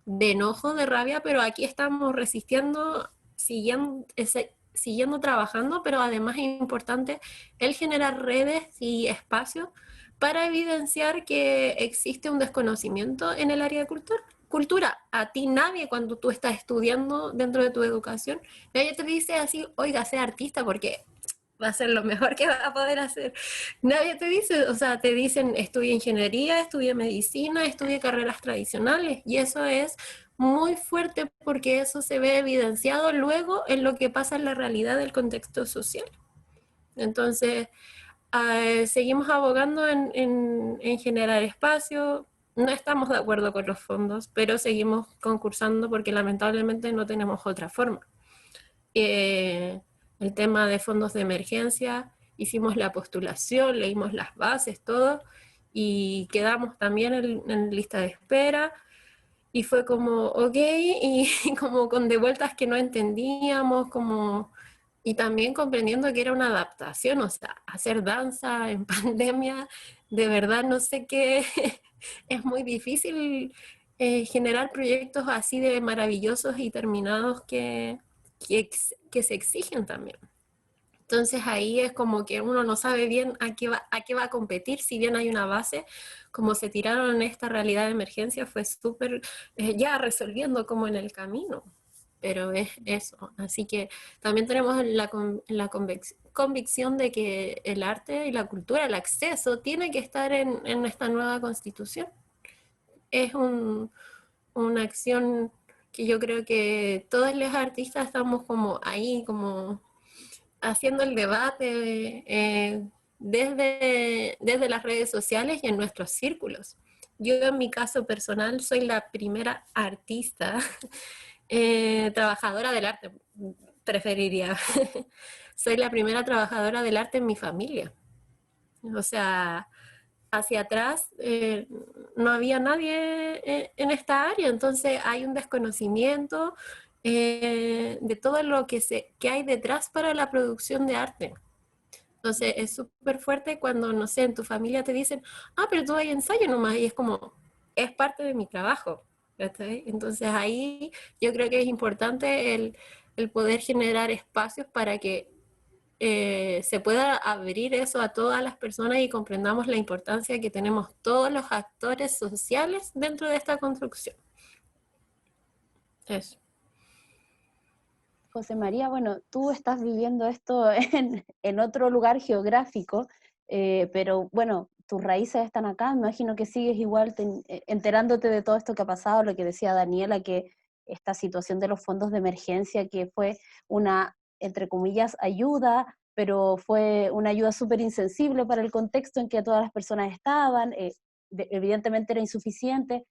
Speaker 3: enojo, de rabia, pero aquí estamos resistiendo, siguiendo trabajando, pero además es importante el generar redes y espacios para evidenciar que existe un desconocimiento en el área de cultura. A ti nadie, cuando tú estás estudiando dentro de tu educación, nadie te dice así, oiga, sea artista, porque va a ser lo mejor que va a poder hacer. Nadie te dice, o sea, te dicen, estudia ingeniería, estudia medicina, estudia carreras tradicionales, y eso es muy fuerte porque eso se ve evidenciado luego en lo que pasa en la realidad del contexto social. Entonces, seguimos abogando en generar espacio. No estamos de acuerdo con los fondos, pero seguimos concursando porque lamentablemente no tenemos otra forma. el tema de fondos de emergencia, hicimos la postulación, leímos las bases, todo, y quedamos también en lista de espera. Y fue como, ok, y como con de vueltas que no entendíamos, como, y también comprendiendo que era una adaptación, o sea, hacer danza en pandemia, de verdad no sé qué, es muy difícil generar proyectos así de maravillosos y terminados que se exigen también. Entonces ahí es como que uno no sabe bien a qué va a competir, si bien hay una base, como se tiraron en esta realidad de emergencia, fue súper ya resolviendo como en el camino, pero es eso. Así que también tenemos la convicción de que el arte y la cultura, el acceso, tiene que estar en esta nueva constitución. Es una acción que yo creo que todos los artistas estamos como ahí, como haciendo el debate desde las redes sociales y en nuestros círculos. Yo en mi caso personal soy la primera artista trabajadora del arte, preferiría. Soy la primera trabajadora del arte en mi familia. O sea, hacia atrás no había nadie en esta área, entonces hay un desconocimiento de todo lo que hay detrás para la producción de arte. Entonces es súper fuerte cuando, no sé, en tu familia te dicen, ah, pero tú hay ensayo nomás, y es como, es parte de mi trabajo. ¿Cachai? Entonces ahí yo creo que es importante el poder generar espacios para que se pueda abrir eso a todas las personas y comprendamos la importancia que tenemos todos los actores sociales dentro de esta construcción. Eso.
Speaker 1: José María, bueno, tú estás viviendo esto en otro lugar geográfico, pero bueno, tus raíces están acá, me imagino que sigues igual enterándote de todo esto que ha pasado, lo que decía Daniela, que esta situación de los fondos de emergencia, que fue una, entre comillas, ayuda, pero fue una ayuda súper insensible para el contexto en que todas las personas estaban, evidentemente era insuficiente.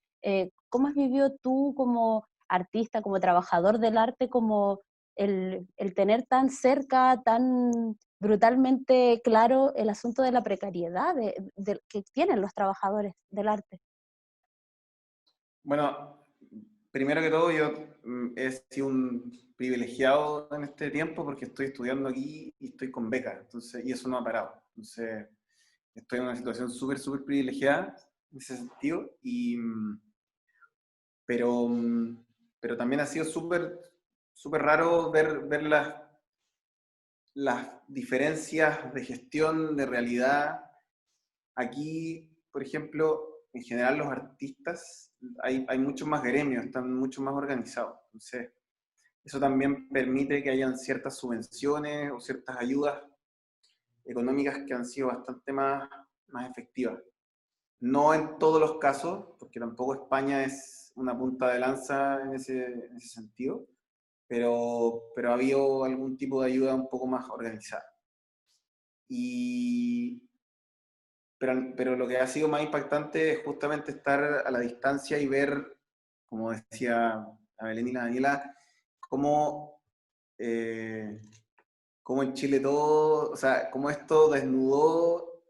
Speaker 1: ¿Cómo has vivido tú como artista, como trabajador del arte, como el tener tan cerca, tan brutalmente claro el asunto de la precariedad que tienen los trabajadores del arte?
Speaker 4: Bueno, primero que todo, yo he sido un privilegiado en este tiempo porque estoy estudiando aquí y estoy con beca, entonces, y eso no ha parado. Entonces, estoy en una situación súper, súper privilegiada en ese sentido, pero, pero también ha sido súper, súper raro ver las diferencias de gestión, de realidad. Aquí, por ejemplo, en general los artistas, hay muchos más gremios, están mucho más organizados. Entonces, eso también permite que hayan ciertas subvenciones o ciertas ayudas económicas que han sido bastante más efectivas. No en todos los casos, porque tampoco España es una punta de lanza en ese sentido, pero ha habido algún tipo de ayuda un poco más organizada. Y, pero lo que ha sido más impactante es justamente estar a la distancia y ver, como decía la Belén y la Daniela, cómo, cómo en Chile todo, o sea, cómo esto desnudó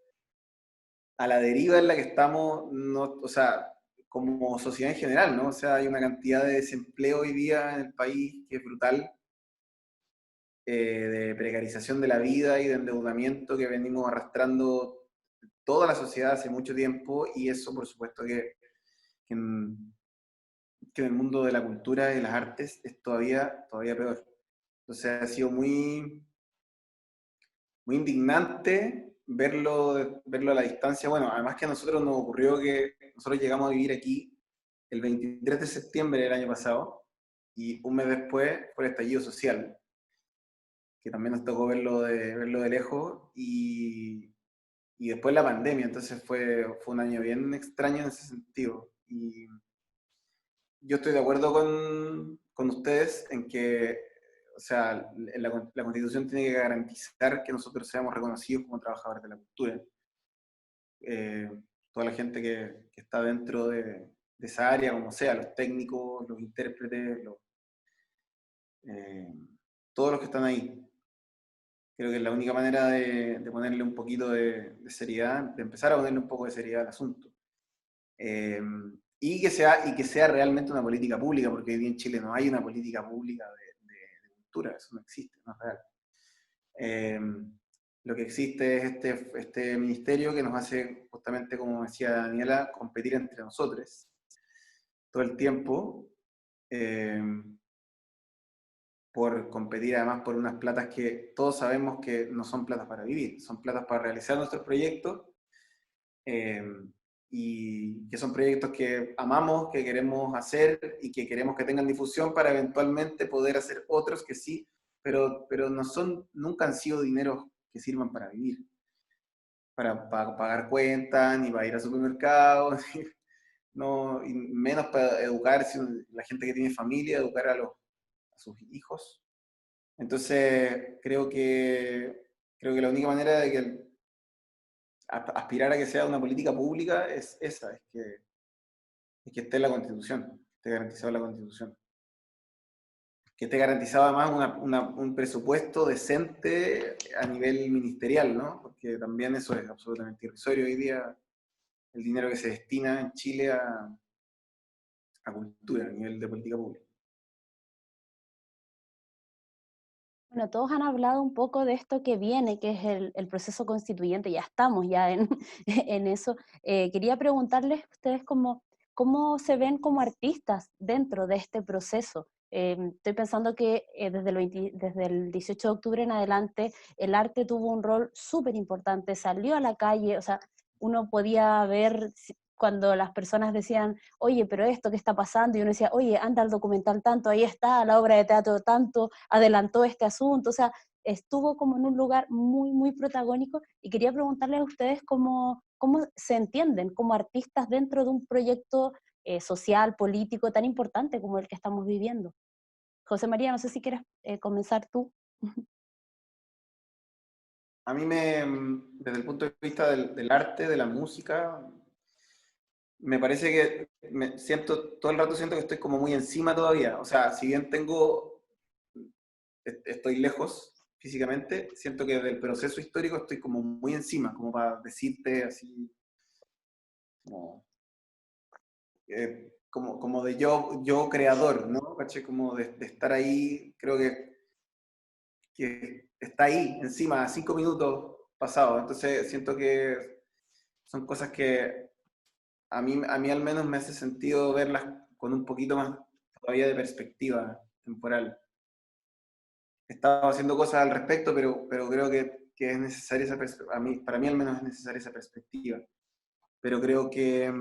Speaker 4: a la deriva en la que estamos, no, o sea, como sociedad en general, ¿no? O sea, hay una cantidad de desempleo hoy día en el país que es brutal, de precarización de la vida y de endeudamiento que venimos arrastrando toda la sociedad hace mucho tiempo, y eso por supuesto que en el mundo de la cultura y las artes es todavía peor. Entonces ha sido muy indignante verlo a la distancia. Bueno, además que a nosotros nos ocurrió que nosotros llegamos a vivir aquí el 23 de septiembre del año pasado, y un mes después fue el estallido social, que también nos tocó verlo de lejos, y después la pandemia, entonces fue un año bien extraño en ese sentido. Y yo estoy de acuerdo con ustedes en que, o sea, la Constitución tiene que garantizar que nosotros seamos reconocidos como trabajadores de la cultura. Eh, Toda la gente que está dentro de esa área, como sea, los técnicos, los intérpretes, eh, todos los que están ahí. Creo que es la única manera de ponerle un poquito de seriedad, de empezar a ponerle un poco de seriedad al asunto. Y que sea realmente una política pública, porque hoy día en Chile no hay una política pública de cultura, eso no existe, no es real. Lo que existe es este ministerio que nos hace, justamente como decía Daniela, competir entre nosotros todo el tiempo, por competir además por unas platas que todos sabemos que no son platas para vivir, son platas para realizar nuestros proyectos, y que son proyectos que amamos, que queremos hacer y que queremos que tengan difusión para eventualmente poder hacer otros que sí, pero no son, nunca han sido dineros que sirvan para vivir, para pagar cuentas, ni para ir al supermercado, no, y menos para educar, si la gente que tiene familia, educar a sus hijos. Entonces, creo que la única manera de que aspirar a que sea una política pública es esa, es que esté en la Constitución, que esté garantizado en la Constitución. Que esté garantizado además un presupuesto decente a nivel ministerial, ¿no? Porque también eso es absolutamente irrisorio hoy día, el dinero que se destina en Chile a cultura, a nivel de política pública.
Speaker 1: Bueno, todos han hablado un poco de esto que viene, que es el proceso constituyente, ya estamos ya en, en eso. Quería preguntarles a ustedes cómo se ven como artistas dentro de este proceso. Estoy pensando que desde el 18 de octubre en adelante el arte tuvo un rol súper importante, salió a la calle, o sea, uno podía ver cuando las personas decían, oye, pero esto que está pasando, y uno decía, oye, anda al documental tanto, ahí está, la obra de teatro tanto, adelantó este asunto, o sea, estuvo como en un lugar muy, muy protagónico, y quería preguntarles a ustedes cómo se entienden como artistas dentro de un proyecto social, político tan importante como el que estamos viviendo. José María, no sé si quieres comenzar tú.
Speaker 4: A mí desde el punto de vista del arte, de la música, me parece que todo el rato siento que estoy como muy encima todavía. O sea, si bien estoy lejos físicamente, siento que del proceso histórico estoy como muy encima, como para decirte así, como de yo creador, ¿no? ¿Caché? Como de estar ahí, creo que está ahí, encima, a 5 minutos pasados. Entonces siento que son cosas que a mí al menos me hace sentido verlas con un poquito más todavía de perspectiva temporal. He estado haciendo cosas al respecto, pero creo que es necesaria esa perspectiva. Para mí al menos es necesaria esa perspectiva. Pero creo que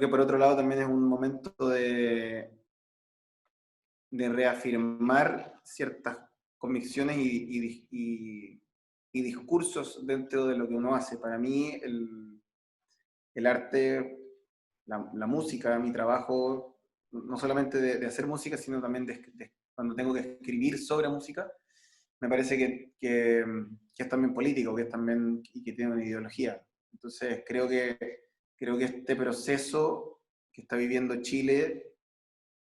Speaker 4: por otro lado también es un momento de reafirmar ciertas convicciones y discursos dentro de lo que uno hace. Para mí el arte, la música, mi trabajo, no solamente de hacer música, sino también cuando tengo que escribir sobre música, me parece que es también político, que es también, y que tiene una ideología. Entonces creo que este proceso que está viviendo Chile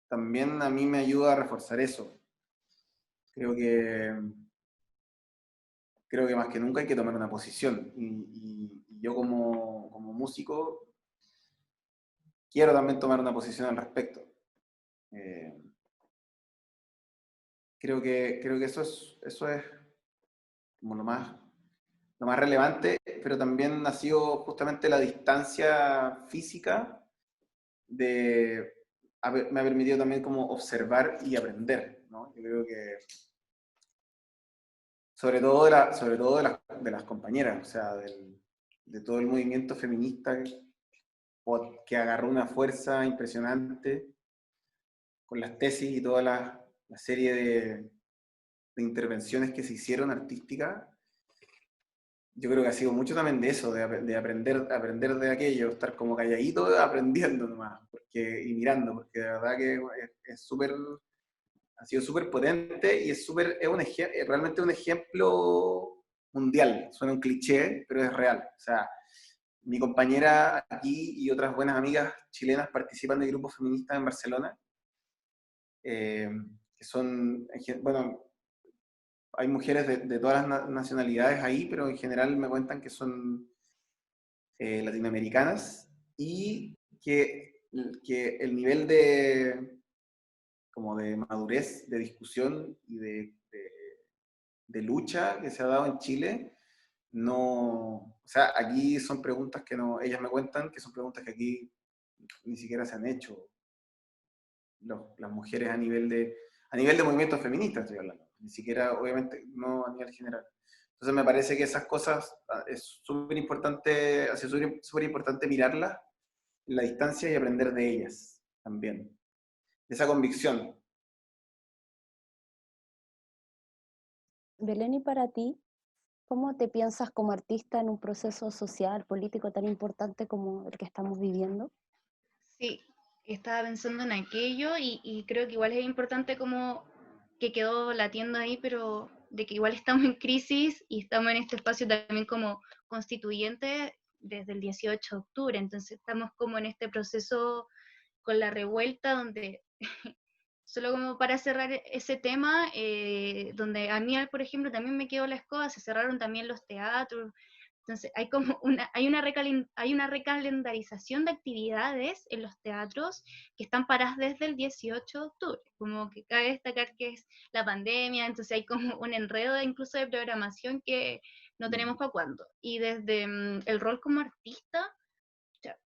Speaker 4: también a mí me ayuda a reforzar eso. Creo que, creo que más que nunca hay que tomar una posición. Y yo como músico quiero también tomar una posición al respecto. Creo que eso es como lo más relevante, pero también ha sido justamente la distancia física me ha permitido también como observar y aprender, ¿no? Yo creo que sobre todo de las compañeras, o sea, de todo el movimiento feminista que agarró una fuerza impresionante con las tesis y toda la serie de intervenciones que se hicieron artísticas. Yo creo que ha sido mucho también de eso, de aprender de aquello, estar como calladito aprendiendo nomás, y mirando, porque de verdad que ha sido súper potente y es realmente un ejemplo mundial. Suena un cliché, pero es real. O sea, mi compañera aquí y otras buenas amigas chilenas participan de grupos feministas en Barcelona, que son, bueno, hay mujeres de todas las nacionalidades ahí, pero en general me cuentan que son latinoamericanas y que el nivel como de madurez, de discusión y de lucha que se ha dado en Chile, no, o sea, aquí son preguntas que no, ellas me cuentan que son preguntas que aquí ni siquiera se han hecho las mujeres a nivel de movimientos feministas, estoy hablando, ni siquiera, obviamente, no a nivel general. Entonces me parece que esas cosas es súper importante, así súper importante mirarlas en la distancia y aprender de ellas también. Esa convicción.
Speaker 1: Belén, y para ti, ¿cómo te piensas como artista en un proceso social, político tan importante como el que estamos viviendo?
Speaker 2: Sí, estaba pensando en aquello y creo que igual es importante como que quedó latiendo ahí, pero de que igual estamos en crisis y estamos en este espacio también como constituyente desde el 18 de octubre, entonces estamos como en este proceso con la revuelta donde, solo como para cerrar ese tema, donde a mí, por ejemplo, también me quedó la escoba, se cerraron también los teatros, entonces hay como hay una recalendarización de actividades en los teatros que están paradas desde el 18 de octubre, como que cabe destacar que es la pandemia, entonces hay como un enredo incluso de programación que no tenemos para cuándo. Y desde el rol como artista,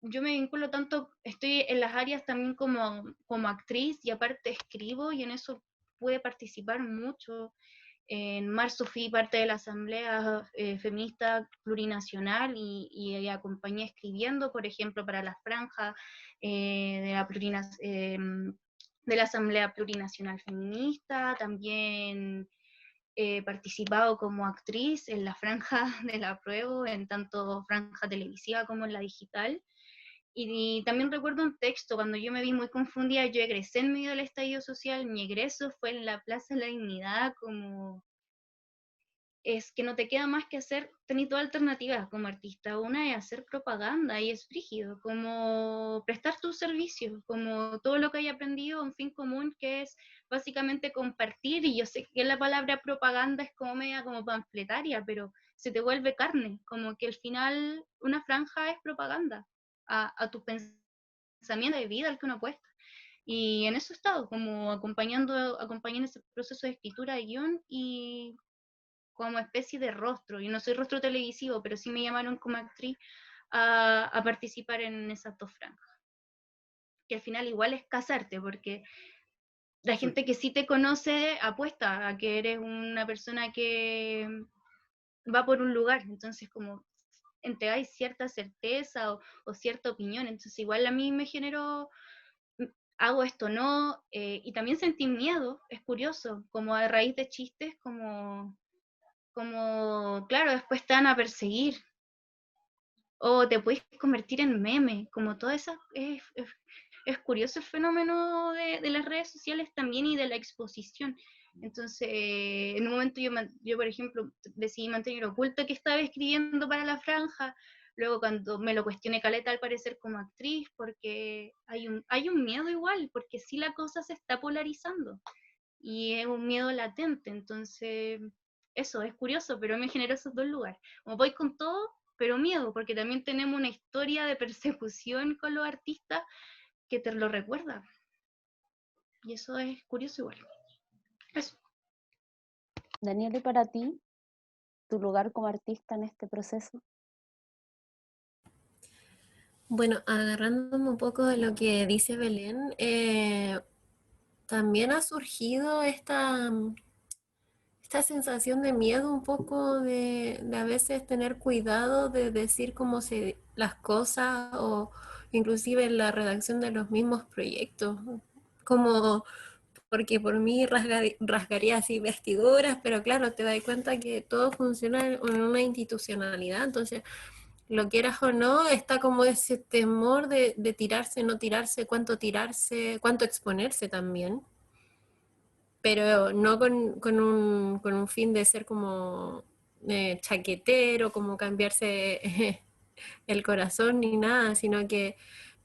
Speaker 2: yo me vinculo tanto, estoy en las áreas también como actriz y aparte escribo y en eso pude participar mucho. En marzo fui parte de la Asamblea Feminista Plurinacional y acompañé escribiendo, por ejemplo, para la franja de la Asamblea Plurinacional Feminista. También he participado como actriz en la franja de la Apruebo, en tanto franja televisiva como en la digital. Y también recuerdo un texto, cuando yo me vi muy confundida, yo egresé en medio del estallido social, mi egreso fue en la Plaza de la Dignidad, como es que no te queda más que hacer, tenés dos alternativas como artista, una es hacer propaganda y es frígido, como prestar tus servicios, como todo lo que hay aprendido, un fin común que es básicamente compartir, y yo sé que la palabra propaganda es como media como panfletaria, pero se te vuelve carne, como que al final una franja es propaganda a tu pensamiento de vida al que uno apuesta. Y en eso he estado, como acompañando ese proceso de escritura de guión y como especie de rostro. Yo no soy rostro televisivo, pero sí me llamaron como actriz a participar en esas dos franjas. Que al final igual es casarte, porque la gente que sí te conoce apuesta a que eres una persona que va por un lugar, entonces como entregáis cierta certeza o cierta opinión, entonces igual a mí me generó, hago esto, ¿no? Y también sentí miedo, es curioso, como a raíz de chistes, claro, después te van a perseguir, o te puedes convertir en meme, como todo eso es curioso el fenómeno de las redes sociales también y de la exposición. Entonces, en un momento yo, por ejemplo, decidí mantener oculto que estaba escribiendo para la franja, luego cuando me lo cuestioné caleta al parecer como actriz, porque hay un miedo igual, porque sí la cosa se está polarizando, y es un miedo latente, entonces eso es curioso, pero me generó esos dos lugares. Como voy con todo, pero miedo, porque también tenemos una historia de persecución con los artistas que te lo recuerda. Y eso es curioso igual. Eso.
Speaker 1: Daniel, ¿y para ti, tu lugar como artista en este proceso?
Speaker 3: Bueno, agarrándome un poco de lo que dice Belén, también ha surgido esta sensación de miedo un poco de a veces tener cuidado de decir cómo las cosas o inclusive en la redacción de los mismos proyectos, como porque por mí rasgaría así vestiduras, pero claro, te das cuenta que todo funciona en una institucionalidad, entonces lo quieras o no, está como ese temor de tirarse, cuánto exponerse también, pero no con un fin de ser como chaquetero, como cambiarse el corazón ni nada, sino que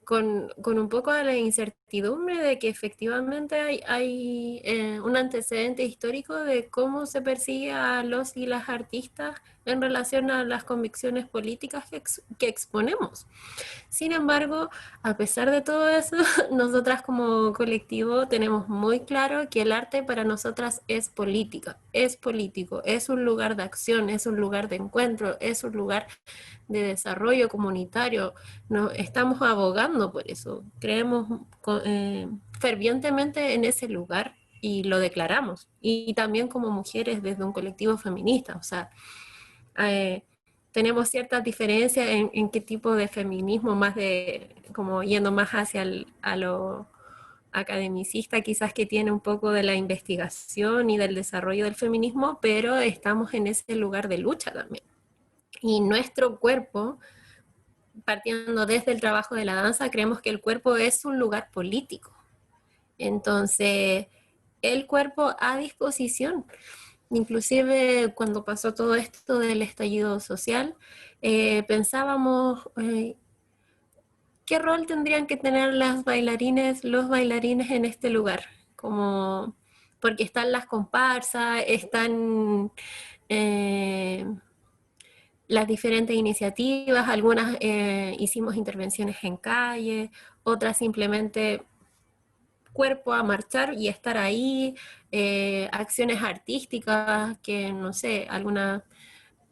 Speaker 3: con un poco de la incertidumbre de que efectivamente hay un antecedente histórico de cómo se persigue a los y las artistas en relación a las convicciones políticas que exponemos. Sin embargo, a pesar de todo eso, nosotras como colectivo tenemos muy claro que el arte para nosotras es política, es político, es un lugar de acción, es un lugar de encuentro, es un lugar de desarrollo comunitario. No, estamos abogando por eso, creemos fervientemente en ese lugar y lo declaramos. Y también como mujeres desde un colectivo feminista, o sea, eh, tenemos ciertas diferencias en qué tipo de feminismo, más de como yendo más hacia a lo academicista, quizás que tiene un poco de la investigación y del desarrollo del feminismo, pero estamos en ese lugar de lucha también. Y nuestro cuerpo, partiendo desde el trabajo de la danza, creemos que el cuerpo es un lugar político. Entonces, el cuerpo a disposición. Inclusive cuando pasó todo esto del estallido social, pensábamos qué rol tendrían que tener las bailarines, los bailarines en este lugar, como porque están las comparsas, están las diferentes iniciativas, algunas hicimos intervenciones en calle, otras simplemente cuerpo a marchar y estar ahí, acciones artísticas que, no sé, algunas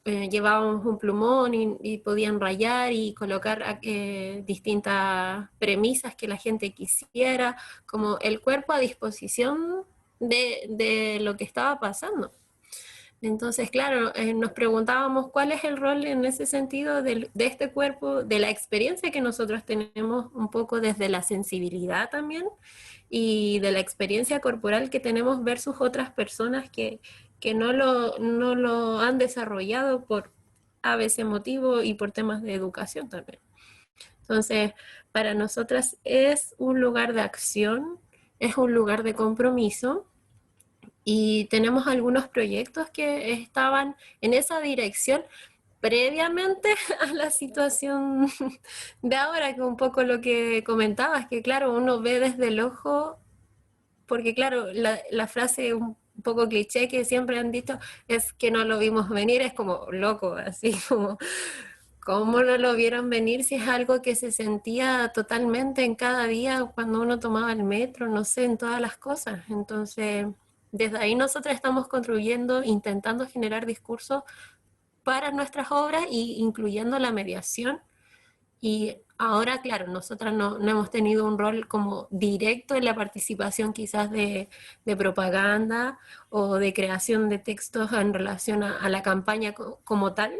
Speaker 3: llevábamos un plumón y podían rayar y colocar distintas premisas que la gente quisiera, como el cuerpo a disposición de lo que estaba pasando. Entonces, claro, nos preguntábamos cuál es el rol en ese sentido de este cuerpo, de la experiencia que nosotros tenemos un poco desde la sensibilidad también y de la experiencia corporal que tenemos versus otras personas que no lo han desarrollado por a veces motivo y por temas de educación también. Entonces, para nosotras es un lugar de acción, es un lugar de compromiso y tenemos algunos proyectos que estaban en esa dirección previamente a la situación de ahora, que un poco lo que comentabas, que claro, uno ve desde el ojo, porque claro, la frase un poco cliché que siempre han dicho es que no lo vimos venir, es como loco, así como, ¿cómo no lo vieron venir si es algo que se sentía totalmente en cada día cuando uno tomaba el metro, no sé, en todas las cosas? Entonces, desde ahí nosotros estamos construyendo, intentando generar discursos para nuestras obras y incluyendo la mediación. Y ahora, claro, nosotras no hemos tenido un rol como directo en la participación quizás de propaganda o de creación de textos en relación a la campaña como tal,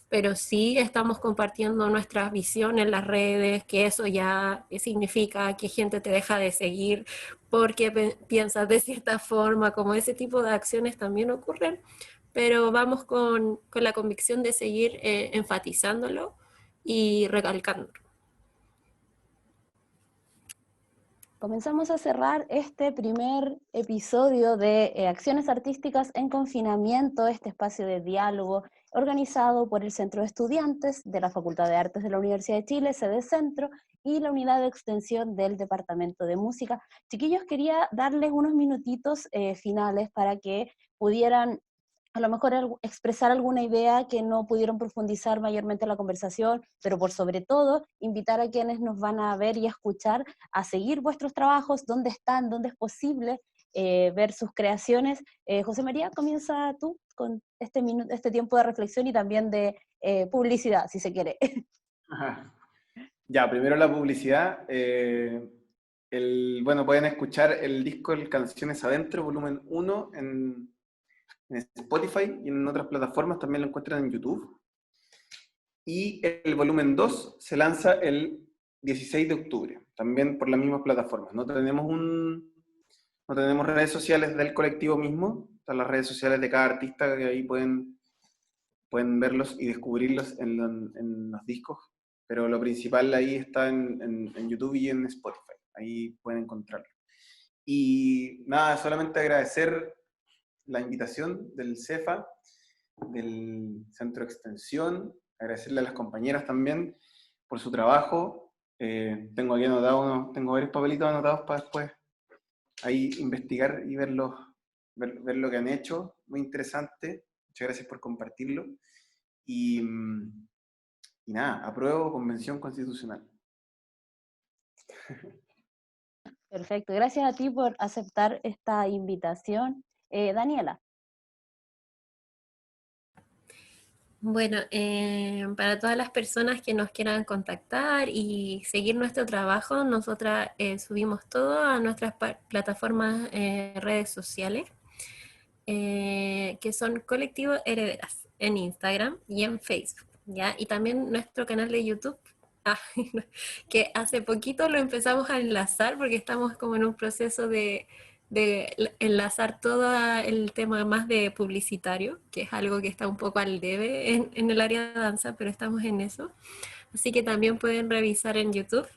Speaker 3: pero sí estamos compartiendo nuestra visión en las redes, que eso ya significa que gente te deja de seguir porque piensas de cierta forma, como ese tipo de acciones también ocurren, pero vamos con la convicción de seguir enfatizándolo y recalcándolo.
Speaker 1: Comenzamos a cerrar este primer episodio de Acciones Artísticas en Confinamiento, este espacio de diálogo organizado por el Centro de Estudiantes de la Facultad de Artes de la Universidad de Chile, sede Centro, y la Unidad de Extensión del Departamento de Música. Chiquillos, quería darles unos minutitos finales para que pudieran a lo mejor expresar alguna idea que no pudieron profundizar mayormente en la conversación, pero por sobre todo invitar a quienes nos van a ver y a escuchar a seguir vuestros trabajos, dónde están, dónde es posible ver sus creaciones. José María, comienza tú con este tiempo de reflexión y también de publicidad, si se quiere.
Speaker 4: Ajá. Ya, primero la publicidad. Bueno, pueden escuchar el disco El Canciones Adentro, volumen 1, en Spotify y en otras plataformas, también lo encuentran en YouTube. Y el volumen 2 se lanza el 16 de octubre, también por las mismas plataformas. No tenemos redes sociales del colectivo mismo, están las redes sociales de cada artista que ahí pueden verlos y descubrirlos en los discos, pero lo principal ahí está en YouTube y en Spotify, ahí pueden encontrarlo. Y nada, solamente agradecer la invitación del CEFA, del Centro de Extensión, agradecerle a las compañeras también por su trabajo, Tengo aquí anotado tengo varios papelitos anotados para después ahí investigar y ver lo que han hecho. Muy interesante. Muchas gracias por compartirlo. Y nada, apruebo convención constitucional.
Speaker 1: Perfecto, gracias a ti por aceptar esta invitación. Daniela.
Speaker 3: Bueno, para todas las personas que nos quieran contactar y seguir nuestro trabajo, nosotras subimos todo a nuestras plataformas, redes sociales, que son Colectivo Herederas, en Instagram y en Facebook, ¿ya? Y también nuestro canal de YouTube, que hace poquito lo empezamos a enlazar porque estamos como en un proceso de enlazar todo el tema más de publicitario, que es algo que está un poco al debe en el área de danza, pero estamos en eso. Así que también pueden revisar en YouTube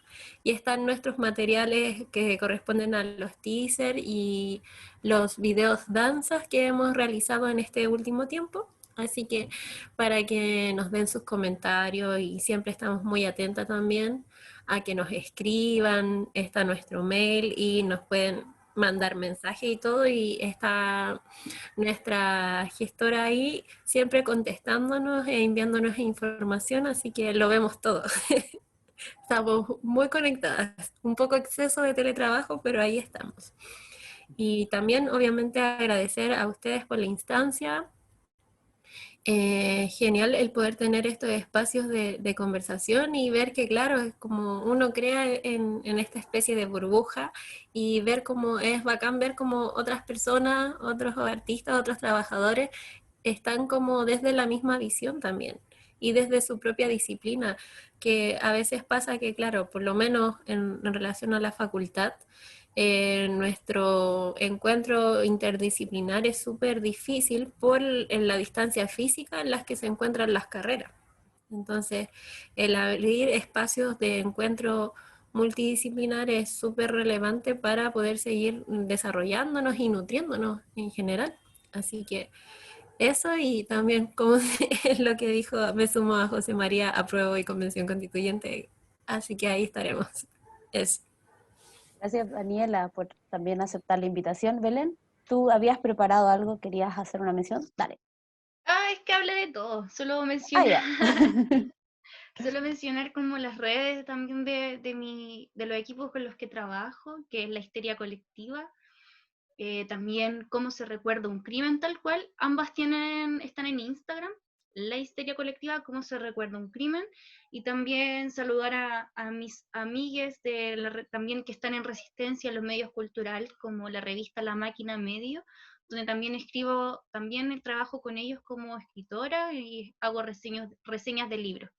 Speaker 3: y están nuestros materiales que corresponden a los teasers y los videos danzas que hemos realizado en este último tiempo. Así que para que nos den sus comentarios, y siempre estamos muy atentas también a que nos escriban, está nuestro mail y nos pueden mandar mensajes y todo, y está nuestra gestora ahí siempre contestándonos e enviándonos información, así que lo vemos todo. Estamos muy conectadas, un poco exceso de teletrabajo, pero ahí estamos. Y también obviamente agradecer a ustedes por la instancia. Genial el poder tener estos espacios de conversación y ver que, claro, es como uno crea en esta especie de burbuja, y ver cómo es bacán ver cómo otras personas, otros artistas, otros trabajadores están como desde la misma visión también y desde su propia disciplina, que a veces pasa que, claro, por lo menos en relación a la facultad, nuestro encuentro interdisciplinar es súper difícil en la distancia física en las que se encuentran las carreras. Entonces, el abrir espacios de encuentro multidisciplinar es súper relevante para poder seguir desarrollándonos y nutriéndonos en general. Así que eso, y también, como es lo que dijo, me sumo a José María, apruebo y convención constituyente. Así que ahí estaremos. Eso.
Speaker 1: Gracias, Daniela, por también aceptar la invitación. Belén, ¿tú habías preparado algo? ¿Querías hacer una mención? Dale.
Speaker 2: Es que hablé de todo, solo
Speaker 1: Ah,
Speaker 2: mencionar,
Speaker 1: ya.
Speaker 2: solo mencionar como las redes también de los equipos con los que trabajo, que es la histeria colectiva. También cómo se recuerda un crimen tal cual, ambas están en Instagram, la histeria colectiva, cómo se recuerda un crimen, y también saludar a mis amigues también que están en resistencia a los medios culturales, como la revista La Máquina Medio, donde también escribo, también trabajo con ellos como escritora y hago reseñas de libros.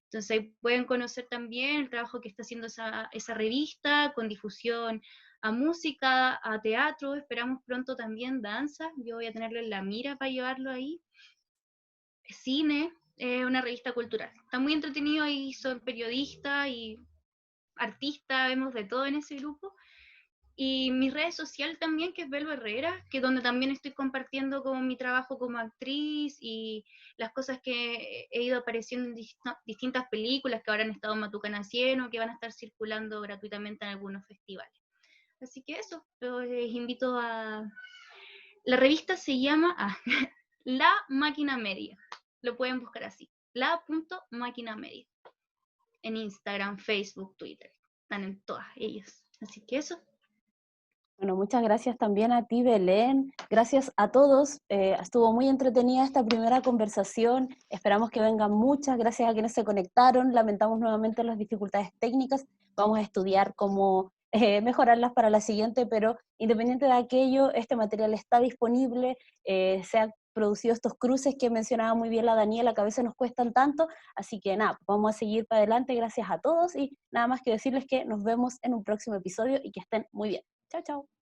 Speaker 2: Entonces ahí pueden conocer también el trabajo que está haciendo esa revista, con difusión a música, a teatro, esperamos pronto también danza, yo voy a tenerlo en la mira para llevarlo ahí, cine, una revista cultural. Está muy entretenido, ahí son periodistas y artistas, vemos de todo en ese grupo. Y mi red social también, que es Belo Herrera, que es donde también estoy compartiendo como mi trabajo como actriz y las cosas que he ido apareciendo en distintas películas que ahora han estado en Matucana 100 o que van a estar circulando gratuitamente en algunos festivales. Así que eso, les invito a... La revista se llama La Máquina Media, lo pueden buscar así, la.máquina media, en Instagram, Facebook, Twitter, están en todas ellas. Así que eso.
Speaker 1: Bueno, muchas gracias también a ti, Belén. Gracias a todos. Estuvo muy entretenida esta primera conversación. Esperamos que vengan muchas. Gracias a quienes se conectaron. Lamentamos nuevamente las dificultades técnicas. Vamos a estudiar cómo mejorarlas para la siguiente, pero independiente de aquello, este material está disponible. Se han producido estos cruces que mencionaba muy bien la Daniela, que a veces nos cuestan tanto. Así que nada, vamos a seguir para adelante. Gracias a todos y nada más que decirles que nos vemos en un próximo episodio y que estén muy bien. Chao, chao.